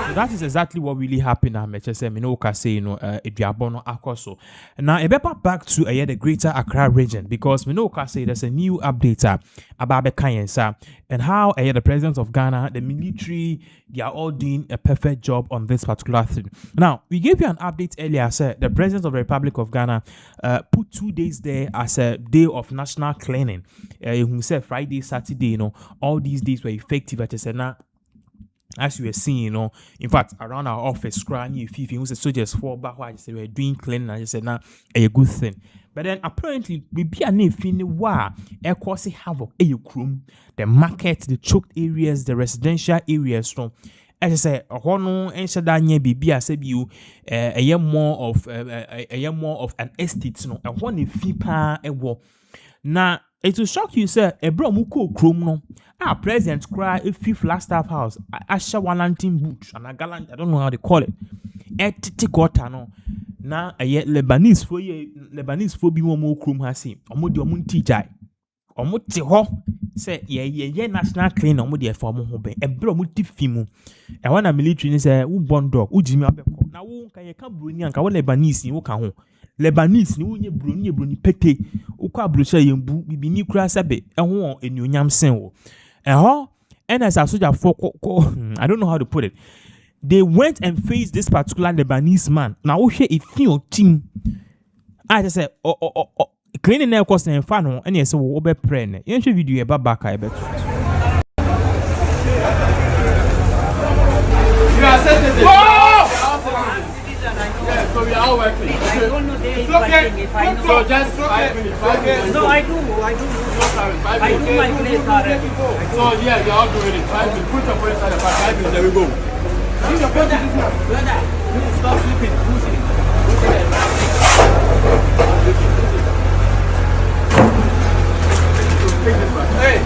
So that is exactly what really happened at MachoMen. Minoka say, Ediabono Akoso. Now, back to the greater Accra region because Minoka say there's a new update about Kayensa and how the president of Ghana, the military, they are all doing a perfect job on this particular thing. Now, we gave you an update earlier, sir. The president of the Republic of Ghana put 2 days there as a day of national cleaning. Who said Friday, Saturday, all these days were effective. I said, now. As you were seeing, in fact, around our office, crying, if you was soldiers fall back, I said we're doing cleaning. I just said, now a good thing. But then apparently, we be a name war air causing havoc. The market, the choked areas, the residential areas. So, as I said, Hono and Shadanya be I said you a year more of an estate. No, a one if a war. Now. It will shock you, sir. A bro muko chrome no. President cry a fifth last staff house. Asha 119 boot and a gallant. I don't know how they call it. Etikota no. Now a yet Lebanese for be more chrome has him. Omodi omunti jai. Omuti ho. Say ye national clean omodi for mo hobe. A bro muti fimu. And when a military say who born dog. Who Jimmy Abeko. Now who can you come bruni and kawa Lebanese ni who can home. Lebanese ni unye bruni pete ukwa brochure yembu bibi ni kura sabe ehwo enuonyam sen wo eho and as soldier for I don't know how to put it. They went and faced this particular Lebanese man. Now wo hwe efin team I just say cleaning na cost na fa no and yes wo be pray na yen hwe video e ba back I bet you are set not working. I don't know they It's are okay. working if I know. So just 5 minutes. 5 minutes. No, I do. I do my place already. So yeah, you're all doing it. 5 minutes. Put your phone inside the car. 5 minutes. There we go. Use your phone to this one. Brother, you stop sleeping. Push it. Hey,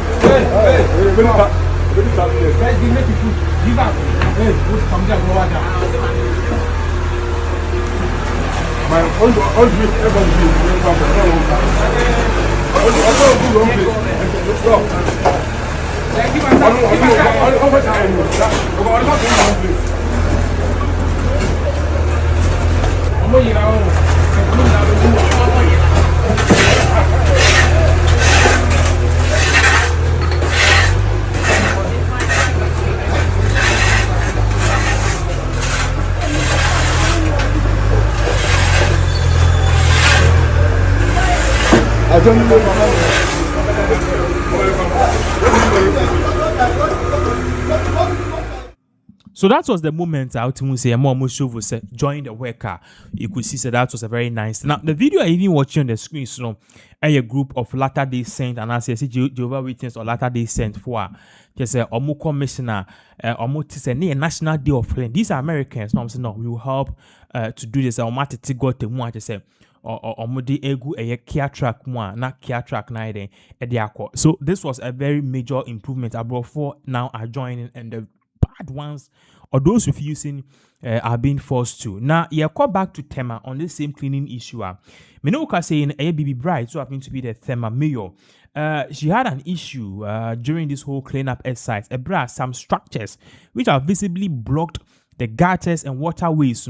make it push. Give up. Hey, push from there, go down. My So that was the moment I would say almost said join the worker. You could see that was a very nice. Now the video I even watching on the screen, so a group of Latter-day Saints and I say Jehovah's Witness or Latter-day Saints for just a Omo commissioner a national day of friend. These are Americans. No, I'm saying no, we will help to do this. I'll to go to one to say or modi egu a Kia track one, not Kia track nine so this was a very major improvement. About 4 now are joining and the bad ones or those refusing are being forced to. Now, you call back to Tema on the same cleaning issue. Menoka saying a BB Bride, so happened to be the Tema mayor. She had an issue during this whole cleanup exercise. Some structures which are visibly blocked the gutters and waterways.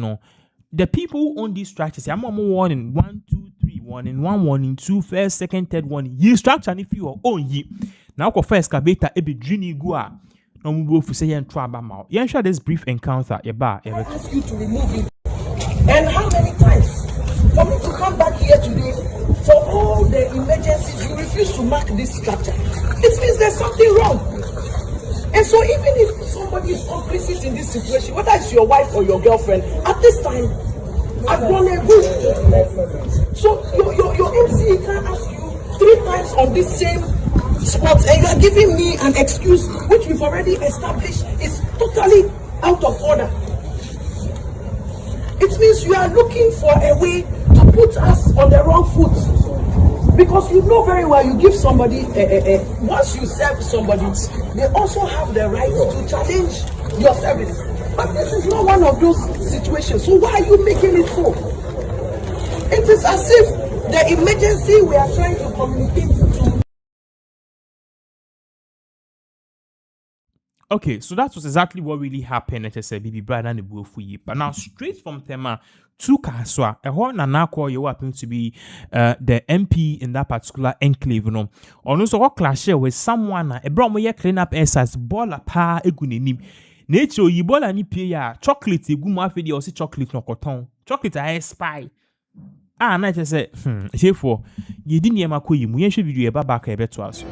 The people who own these structures, I'm on warning 1, 2, 3, warning 1, warning 2, first, second, third warning. Ye structure if you own ye. Now, go first, excavator, ebi drini gua. No move for say and trouble mouth. You ensure this brief encounter, a bar. Ask you to remove it. And how many times for me to come back here today for all the emergencies you refuse to mark this structure? It means there's something wrong. And so even if somebody is complicit in this situation, whether it's your wife or your girlfriend, at this time, I've done a good. So your MC can ask you 3 times on this same spot, and you are giving me an excuse which we've already established is totally out of order. It means you are looking for a way to put us on the wrong foot, because you know very well you give somebody once you serve somebody, they also have the right to challenge your service. But this is not one of those situations. So why are you making it so? It is as if the emergency we are trying to communicate to. Okay, so that was exactly what really happened at BB Bride and the Buofuyi. But now, straight from Tema to Kaswa, a whole Nanako, you happen to be the MP in that particular enclave. No, or also what clash with someone, a bromoya clean up essence, bola pa egunim. Nature, you bola ni pia, chocolate, gumafidi or see chocolate no cotton, chocolate I spy. Ah, and I just say, therefore, you didn't hear my queen, we should video about back a bit to us.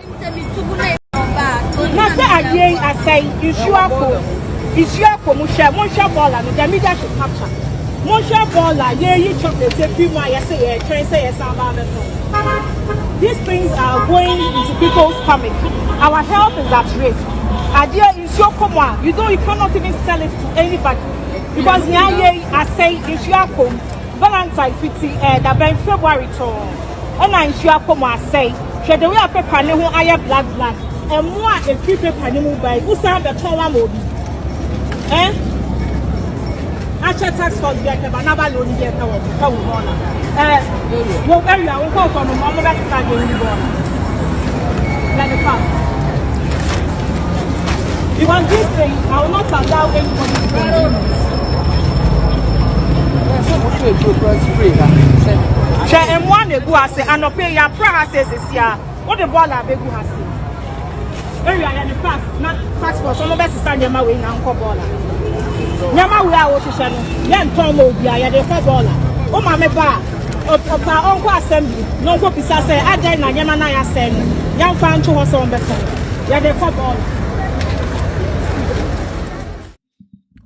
Master again, I say, Ishuako, Musha Bola, the media should capture. Musha Bola, yeah, you chocolate, a few more, yes, train say, these things are going into people's stomach. Our health is at risk. Idea is your command. You cannot even sell it to anybody. Because now, I say, Ishuako, Valentine 50, the Ben February tour. And I Ishuako, I say, should the way I prepare who I have blood. And more than 3 paper animal by who sound the taller mode. Actual tax for the never loan yet. No, very I won't call from the mama back to let it pass. If on this thing, I will not allow anybody to share and one ago, I say, and pay your prices this year. What the ball I beg you has said. Area and the past, not tax for some of us stand your way now, Cobola. Yama, we are watching, Yan Tomo, we are the Cobola. Oh, my bar, of our uncle assembly, no copy, I say, I dare not Yamana send, young fan to us on the phone. Yeah, the Cobola.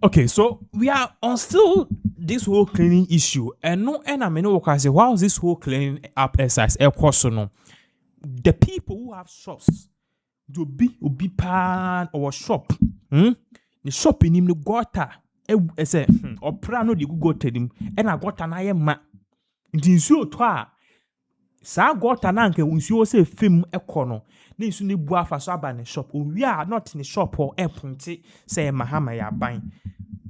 Okay, so we are on still this whole cleaning issue, and no, and I mean, say, while this whole cleaning up exercise, no, the people who have shops, do be pan or shop, the shop in him the gutter, say, or prano the go to him, and I got an iron ma. In so twa, sa got an anke, when you say film econo, ni suni boa for so ban shop, we are not in the shop or a punty, say Mahama ya buying.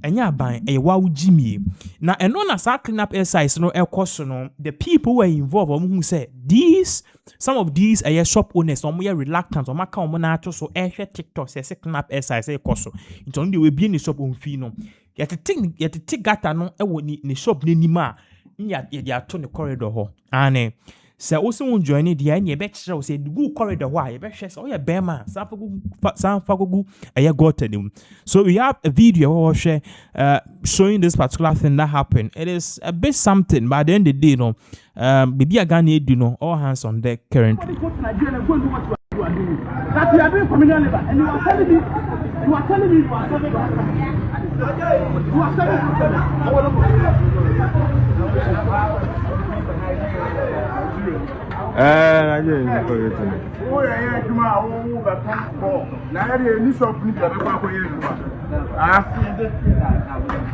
Enya ban wa Jimmy na eno na sa clean up exercise no ekoso no the people were involved who say these some of these shop owners some were reluctant or maka omo na ato so TikTok say clean up exercise ekoso into on the we be in the shop on fee no yet the gata no ewo ni shop n'anima nya ye ato ne corridor ho ane say also won join it there ye be kire say the good corridor ho ye be hwe say oh yeah bema sanfagogu got them. So we have a video showing this particular thing that happened. It is a bit something, but at the end of the day, you know, maybe a Ghana, you know, all hands on deck currently. That you are doing communal labor, and you are telling me you are serving you are serving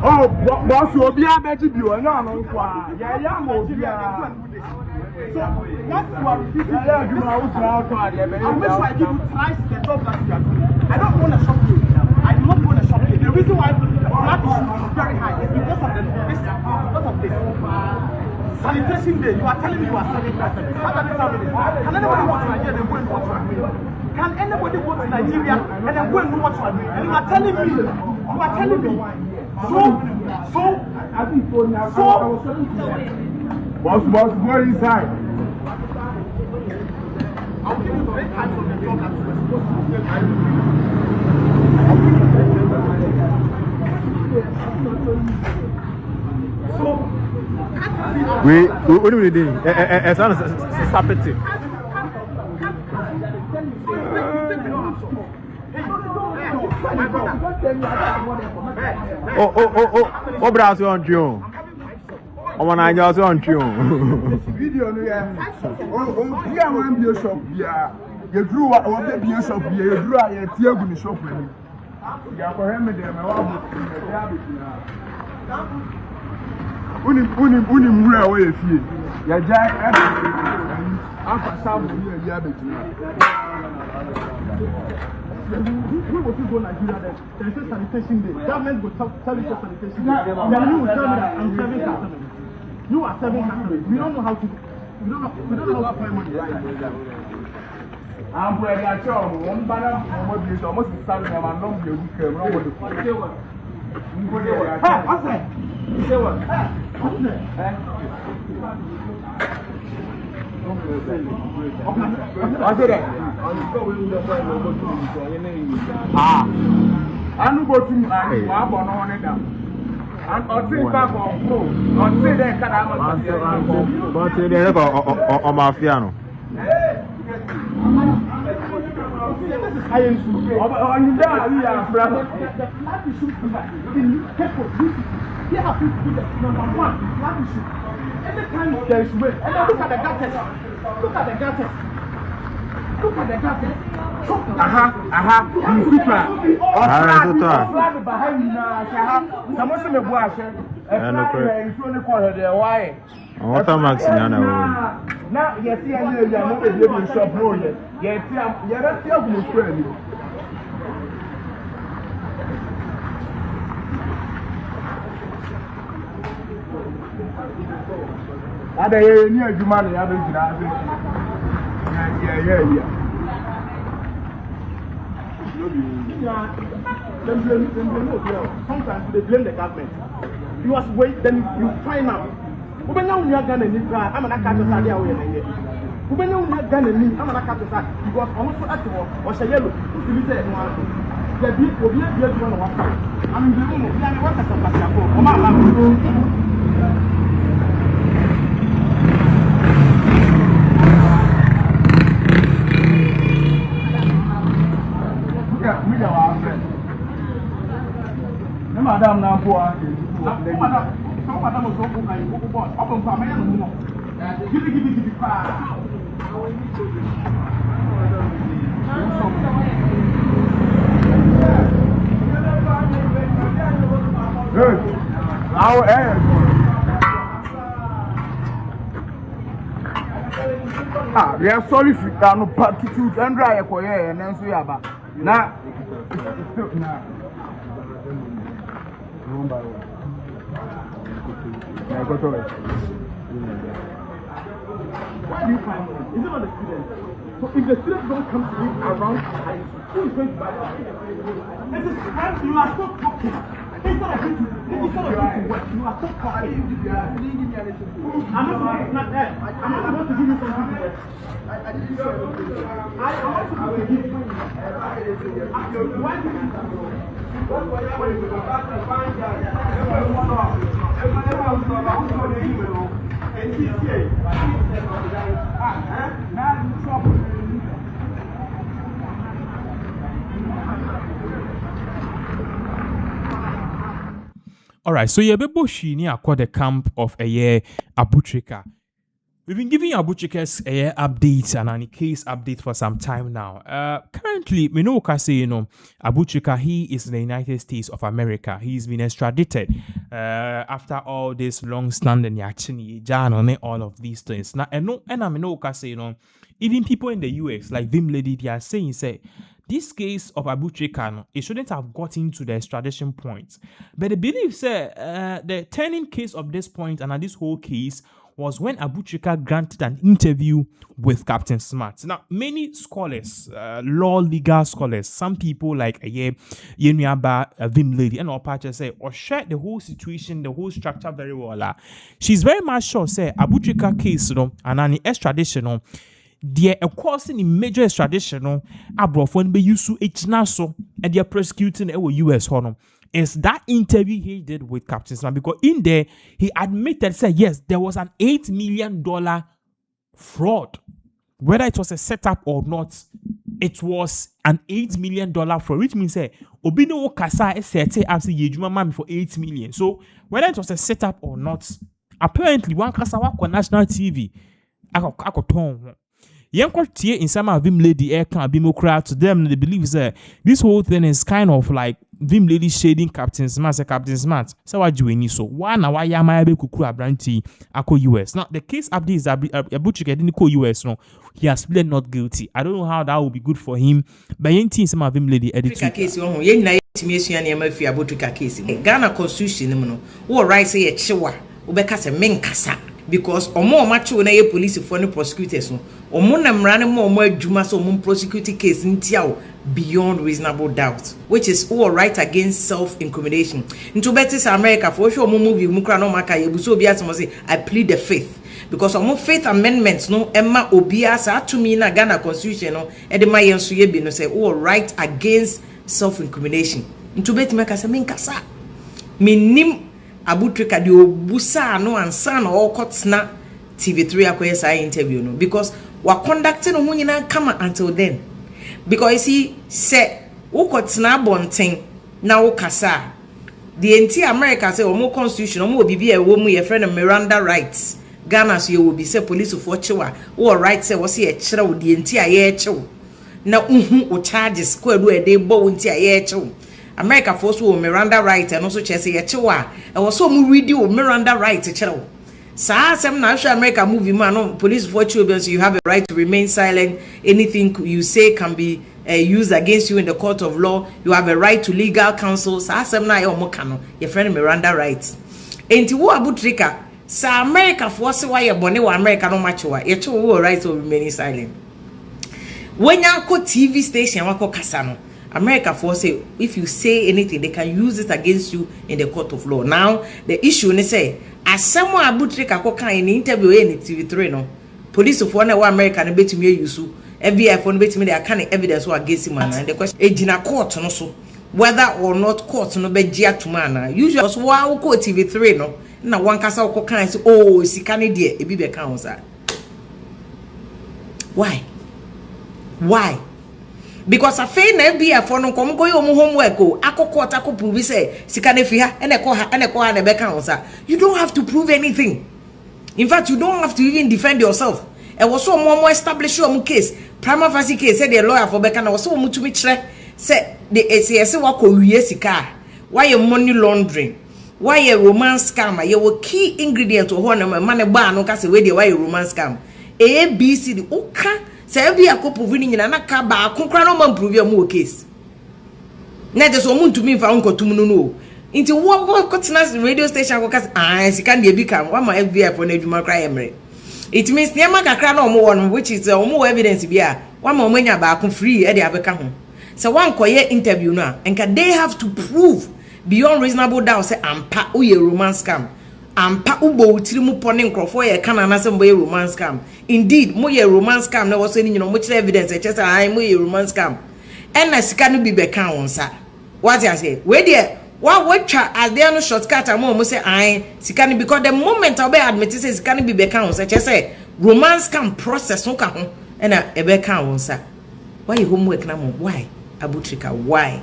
oh, boss, you'll be a better view. No, yeah, so what you are refusing to do, I wish I give you twice the job that you are doing. I don't want to shock you. I do not want to shock you. The reason why the blood is very high is because of this. Sanitation day, you are telling me you are serving customers. How can it happen? Can anybody go to Nigeria and go and watch what you are doing? Can anybody go to Nigeria and then go and do what you are doing? And you are telling me. Boss, go inside. I'll give you 3 times of the job that you were supposed to do. So, what do we do? It's not stupid. Oh, brother, you on you. I'm on just on you. Video, yeah. Oh, yeah, one be a shop, yeah. You drew what be a shop, yeah. You drew a tear in the shop. Yeah, for him, they Unim real way if you. Yeah, Jack, after some year, yeah, we will go Nigeria there. There is a sanitation day. Government will tell you sanitation day. Then you will tell me that I'm serving customers. You are serving customers. We don't know how to. We don't know how to find money. I'm ready at all. One banner, almost starting. I'm not going to say what? Say what? I said that. I'm going to and until back on flow, until then, can I but they're on my piano. Every time there is weight, and then look at the gutters. Look at the gutters. Look at the gutters. What am I saying now? Now, yes, you are not a living shop. Yes, you are not still ada ye ni adwuma ne ya be jira ase yeah sometimes they blame the government. You must wait, then you find out who be now you are Ghana ni cry am na ka to sade awo ye ne who be now you are Ghana ni am na ka to sade because almost at all or say yellow you be say no the big obi e bi adwuma no wa am bi no ya ne wa ka to passako o ma la Madam now for We are sorry for that. No partitude and dry and then so yaba. Now, one by one. I got it. Why do you find it? Is it not the student? So if the students don't come to live around high school, who is going to buy it? This is time you are so talking. Instead of you to work, you are so talking. I'm not there. I'm not about to give you something to work. I didn't say anything. I want to give you. Why do you All right, so Yebebo Shini are the camp of a year Abutrika. We've been giving Abutrika's updates and any case update for some time now. Currently, we know Abutrika, he is in the United States of America. He's been extradited after all this long-standing action, all of these things. Now, even people in the US, like Vim Lady, they are saying, this case of Abutrika, it shouldn't have gotten to the extradition point. But they believe, the turning case of this point and this whole case was when Abutrika granted an interview with Captain Smart. Now, many scholars, legal scholars, some people like Yenuaba Vim Lady and Opacha say, or share the whole situation, the whole structure very well. She's very much sure, Abutrika case, and an extradition, they are causing a major extradition, Abrofon be used to Naso, and they are prosecuting our US honor. Is that interview he did with Captain Smart, because in there he admitted, yes, there was an $8 million fraud. Whether it was a setup or not, it was an $8 million fraud, which means Obino Kasa SRT after Yejuma for $8 million. So whether it was a setup or not, apparently one Kasa on national TV, in some of Vim Lady air can be more crowd to them. They believe this whole thing is kind of like Vim Lady shading Captain Smart. Captain Smart. So what do we need? So one hour Yamabe Kukura Branty Ako US. Now the case update is Abutrika didn't call US. No, he has pleaded not guilty. I don't know how that will be good for him. But in some of Vim Lady edited case. Ghana Constitution, who right say a chiwa, Ubeka men kasa. Because omo macho na ye police for no prosecutors no omo na mrane mo adwuma so omo prosecute case ntia beyond reasonable doubt, which is all right against self-incrimination. Into betis America for sure omo movie mu kra no maka ye buso obi atimo say I plead the fifth, because omo faith amendments no emma obia sa atumi na Ghana Constitution no e de ma yenso ye bi no say all right against self-incrimination. Into betis maka say men kasa minim Abutrika di obusa no ansa na okotna TV3 akoye sa interview no, because wa conducting no nyina kama until then, because he said okotna bonten na okasa the entire America say omo constitution omo obibi e wo mu ye friend Miranda rights Ghana so ye will be say police for chewa wo right say wo say e kire wo the entire ye chew na o charges ko adu e dey bo entire ye chew. America force wo Miranda right and also chese ye chewa e was so mu read wo Miranda right chew. Sa asem na sure America movie man no police for chew, so you have a right to remain silent. Anything you say can be used against you in the court of law. You have a right to legal counsel. Sa asem na ye omoka no your friend Miranda rights. Enti wo Abutrika sa America force why ye bone wa America no machewa ye chew wo right to remain silent. When you go TV station wako kasa no, America for say if you say anything they can use it against you in the court of law. Now the issue they say as someone Abutrika ko kan in interview in TV3 no, police of one America no betimi use FBI for no betimi they can evidence against him, and the question ejina court no so whether or not court no be gia to man usually was wa ko TV3 no na one kasa ko kan say oh sikane de e bi be kan o sa. Why because a fair na FBI for no come go your homework o akoko tako prove say sika na fi ha ene ko ha na be kan sa. You don't have to prove anything. In fact, you don't have to even defend yourself. E was so more establish your case. Prima facie case say the lawyer for be kan was so mutumi kire say the say wa ko wie sika. Why your money laundering? Why a romance scam? Your key ingredient to one man bar no case we dey why a romance scam. A B C D oka say be a couple winning na ka ba konkra no man prove your case. Na just omuntu mi fa unko tum no. Into what continent radio station go case sika dey be kam one my FBI for na adwuma kra emre. It means nyama kakra na omo won which is omo evidence bia one ma omanya ba akon free e dey abeka ho. So one koye interview na enka they have to prove beyond reasonable doubt say ampa uye romance scam. Ampa ubo utiri mu pone nkrofo ye kana na say mo ye romance scam. Indeed, mo ye romance scam na was any mo kire evidence e say I mo ye romance scam. And na sika no bi beka won sa. What you say? We there what try as there no shortcut am say I sika no because the moment I be admit say sika no bi beka won sa say romance scam process no ka ho and na e beka won sa. Why you homework na mo? Why? Abutrika, why?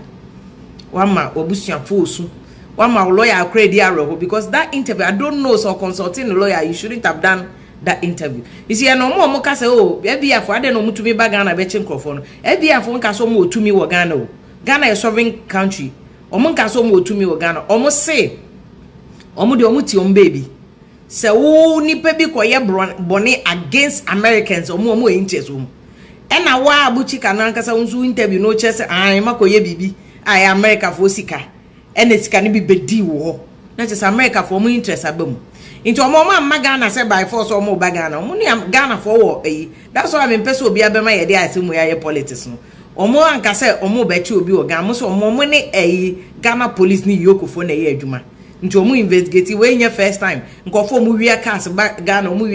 Wama obusia fosu. Wama lawyer credit arrow because that interview I don't know so consulting a lawyer you shouldn't have done that interview. You see no more ka say oh FBI for ade no mutumi ba Ghana be chinkofo no. FBI for nka so mo otumi wo Ghana o. Ghana is sovereign country. Omo nka so mo otumi wo Ghana. Omo say omo de omo ti om baby. Say wo nipa bi koye bone against Americans omo interest omo. Ena wa abuchika na nkasa unzu interview no chese makoye bibi ai America for sika ene sika ni bi bedi wo na chese America for mu interest abam into omo ma Ghana say by force omo ba Ghana omo ni Ghana for wo that's why I'm person obi abema ye dey asemu ya politics no omo anka say omo ba chi obi o Ghana mo so omo ni Ghana police ni yokofo na ye adwuma nti omo investigate we nya first time nkofo mu wia cars ba Ghana omo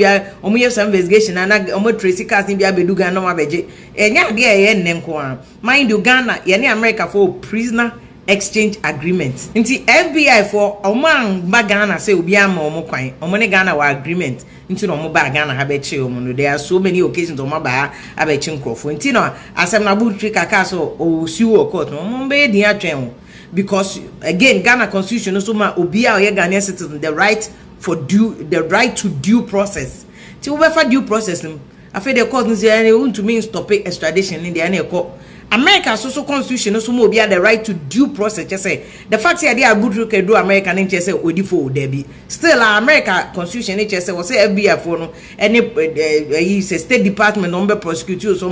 ye some investigation na omo tracy cars ni bia bedu Ghana ma beje enya de ye nne nko a mind you Ghana ye ne America for prisoner exchange agreement nti FBI for omo an ba Ghana say obi ama omo kwan omo ne Ghana wa agreement nti no omo ba Ghana ha be che omo no there are so many occasions omo ba abechi nkofo nti no asem na butri kaka so o siwo court omo be di atwen because again Ghana constitution also ma obi a Ghanaian citizen the right to due process. Ti we for due process I feel the court say want to mean stop extradition in the court. America so constitution also ma obi a the right to due process just say the fact say they are good look do America and say odifo there be still America constitution just say was say FBI for no any say State Department number prosecute so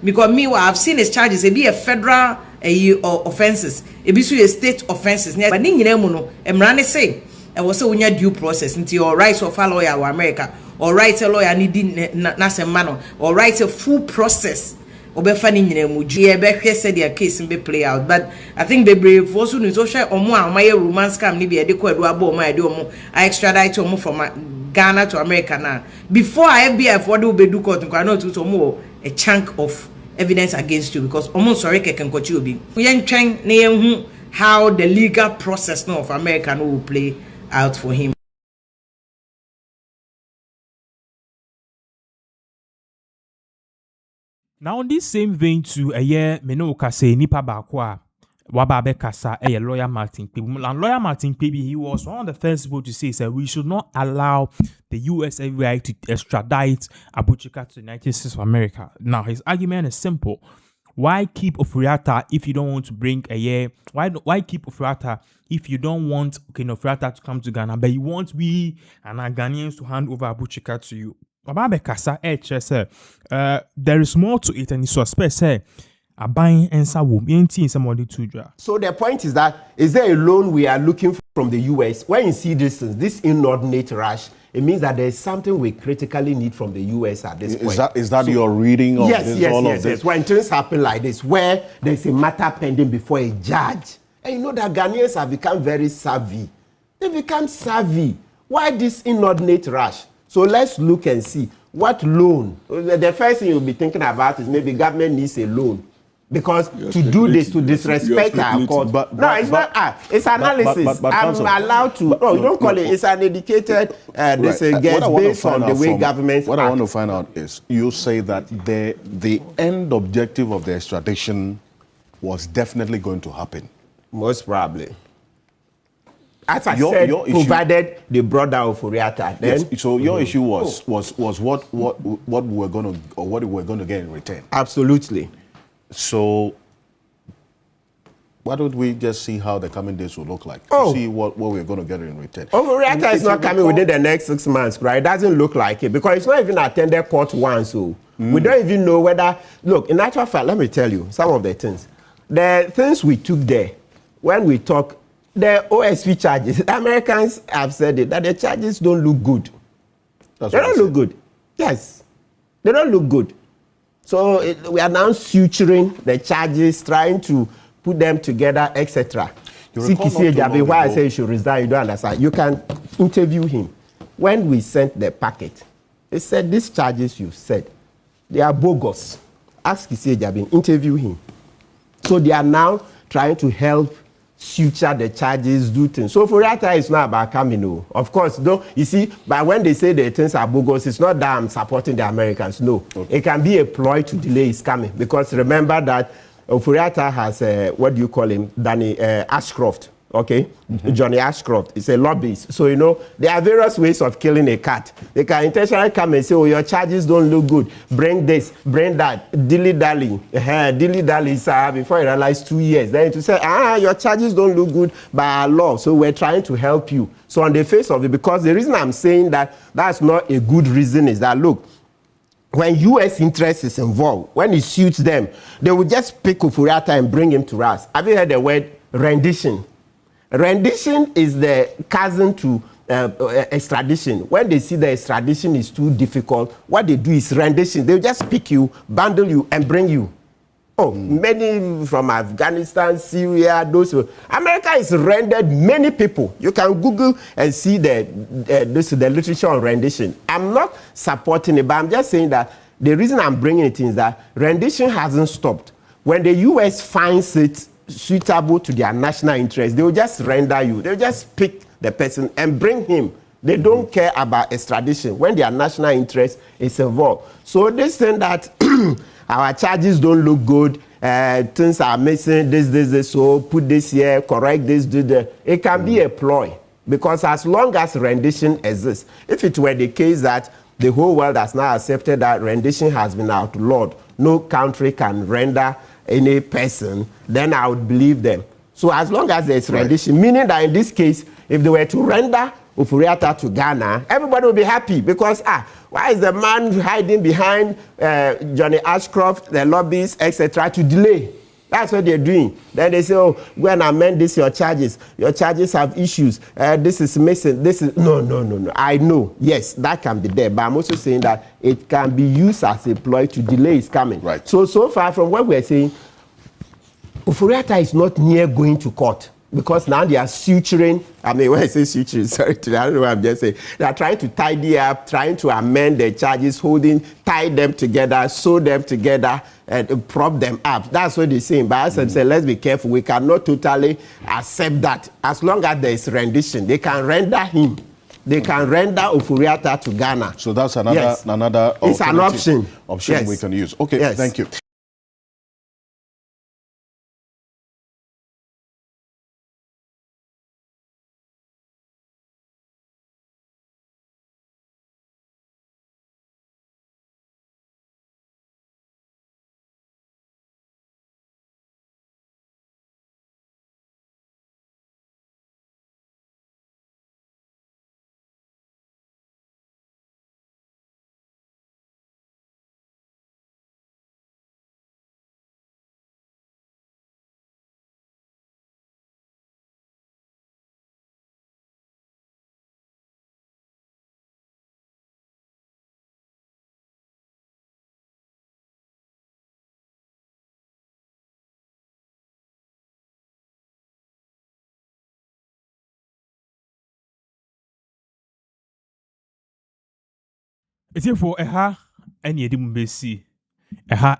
because me what I've seen his charges it be a federal offenses e be so a state offenses but ni nyina mu no emrane say e wo say wonya due process nti your rights of a lawyer wa America or right a lawyer ni di na semma no or right a full process obefa ni nyina mu ji e be hwe say their case be play out but I think the brave also no so share omo a my romance scam ni be e de ko adu abo omo e de omo I extradite omo from Ghana to America now before FBI for do be do court nko na to omo a chunk of evidence against you because almost sorry keken kochi obi yen twen na yen hu how the legal process now of America no will play out for him. Now on this same vein to a year me no ka say nipa ba ko a waba be kasa lawyer Martin Kpebi and lawyer Martin Kpebi he was one of the first people to say we should not allow the US FBI to extradite Abuchika to the United States of America. Now his argument is simple. Why keep Ofuriata if you don't want to bring why keep Ofuriata if you don't want Ofuriata to come to Ghana but you want we and our Ghanaians to hand over Abuchika to you? Wababe kasa there is more to it and the suspect say so the point is that is there a loan we are looking from the US? When you see this inordinate rush, it means that there is something we critically need from the US at this point. Is that your reading of this? Yes. When things happen like this, where there's a matter pending before a judge, and you know that Ghanaians have become very savvy. They become savvy. Why this inordinate rush? So let's look and see what loan. The first thing you'll be thinking about is maybe government needs a loan Because to do this, to disrespect our court. It's not. It's analysis. I'm allowed to. No, you don't call it. It's an educated. This gets based on the way governments. What I want to find out is, you say that the end objective of the extradition was definitely going to happen. Most probably. As I said, provided they brought down Oforiatta. Then, yes, so your issue was what we were going to, or what we were going to get in return. Absolutely. So why don't we just see how the coming days will look like? See what we're going to get in return. Oforiatta is not coming within the next 6 months, right? It doesn't look like it because it's not even attended court once. So we don't even know whether. Look, in actual fact, let me tell you some of the things. The things we took there when we talk. The OSP charges, Americans have said it, that the charges don't look good. They don't look good. Yes. They don't look good. So we are now suturing the charges, trying to put them together, etc. Why I say you should resign, you don't understand. You can interview him. When we sent the packet, they said these charges you said, they are bogus. Ask Kisi Ejabi, interview him. So they are now trying to help suture the charges, do things. So for that time, it's not about coming. Of course, though, you see, but when they say the things are bogus, it's not that I'm supporting the Americans. No. Okay. It can be a ploy to delay his coming. Because remember that Oforiatta has, what do you call him, Danny Ashcroft. Okay, Johnny Ashcroft is a lobbyist. So, you know, there are various ways of killing a cat. They can intentionally come and say, oh, your charges don't look good. Bring this, bring that. Dilly-dally. Dilly-dally, before you realize 2 years. Then to say, your charges don't look good by our law. So we're trying to help you. So on the face of it, because the reason I'm saying that that's not a good reason is that, look, when U.S. interest is involved, when it suits them, they will just pick Oforiatta and bring him to us. Have you heard the word rendition? Rendition is the cousin to extradition. When they see the extradition is too difficult, what they do is rendition. They'll just pick you, bundle you, and bring you. Many from Afghanistan, Syria, those. America has rendered many people. You can Google and see the literature on rendition. I'm not supporting it, but I'm just saying that the reason I'm bringing it is that rendition hasn't stopped. When the U.S. finds it suitable to their national interest, they will just render you. They will just pick the person and bring him. They don't care about extradition when their national interest is involved. So this thing that our charges don't look good, things are missing, this, so put this here, correct this, do that. It can be a ploy because as long as rendition exists, if it were the case that the whole world has now accepted that rendition has been outlawed, no country can render any person, then I would believe them. So as long as there's rendition, meaning that in this case, if they were to render Oforiatta to Ghana, everybody will be happy because, why is the man hiding behind Johnny Ashcroft, the lobbies, etc., to delay? That's what they're doing. Then they say, oh, go and amend this, your charges. Your charges have issues. This is missing. This is... No. I know. Yes, that can be there. But I'm also saying that it can be used as a ploy to delay his coming. Right. So far from what we're saying, Oforiatta is not near going to court. Because now they are suturing, when I say suturing, sorry, I don't know what I'm just saying. They are trying to tidy up, trying to amend the charges, tie them together, sew them together, and prop them up. That's what they're saying. But as I said, let's be careful. We cannot totally accept that. As long as there is rendition, they can render him. They can render Oforiatta to Ghana. So that's another it's an option we can use. Okay, thank you. It's here for any edim besi.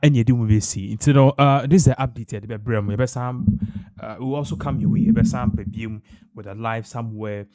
Any do we see. This is the updated Brem. We will also come your way, with a live somewhere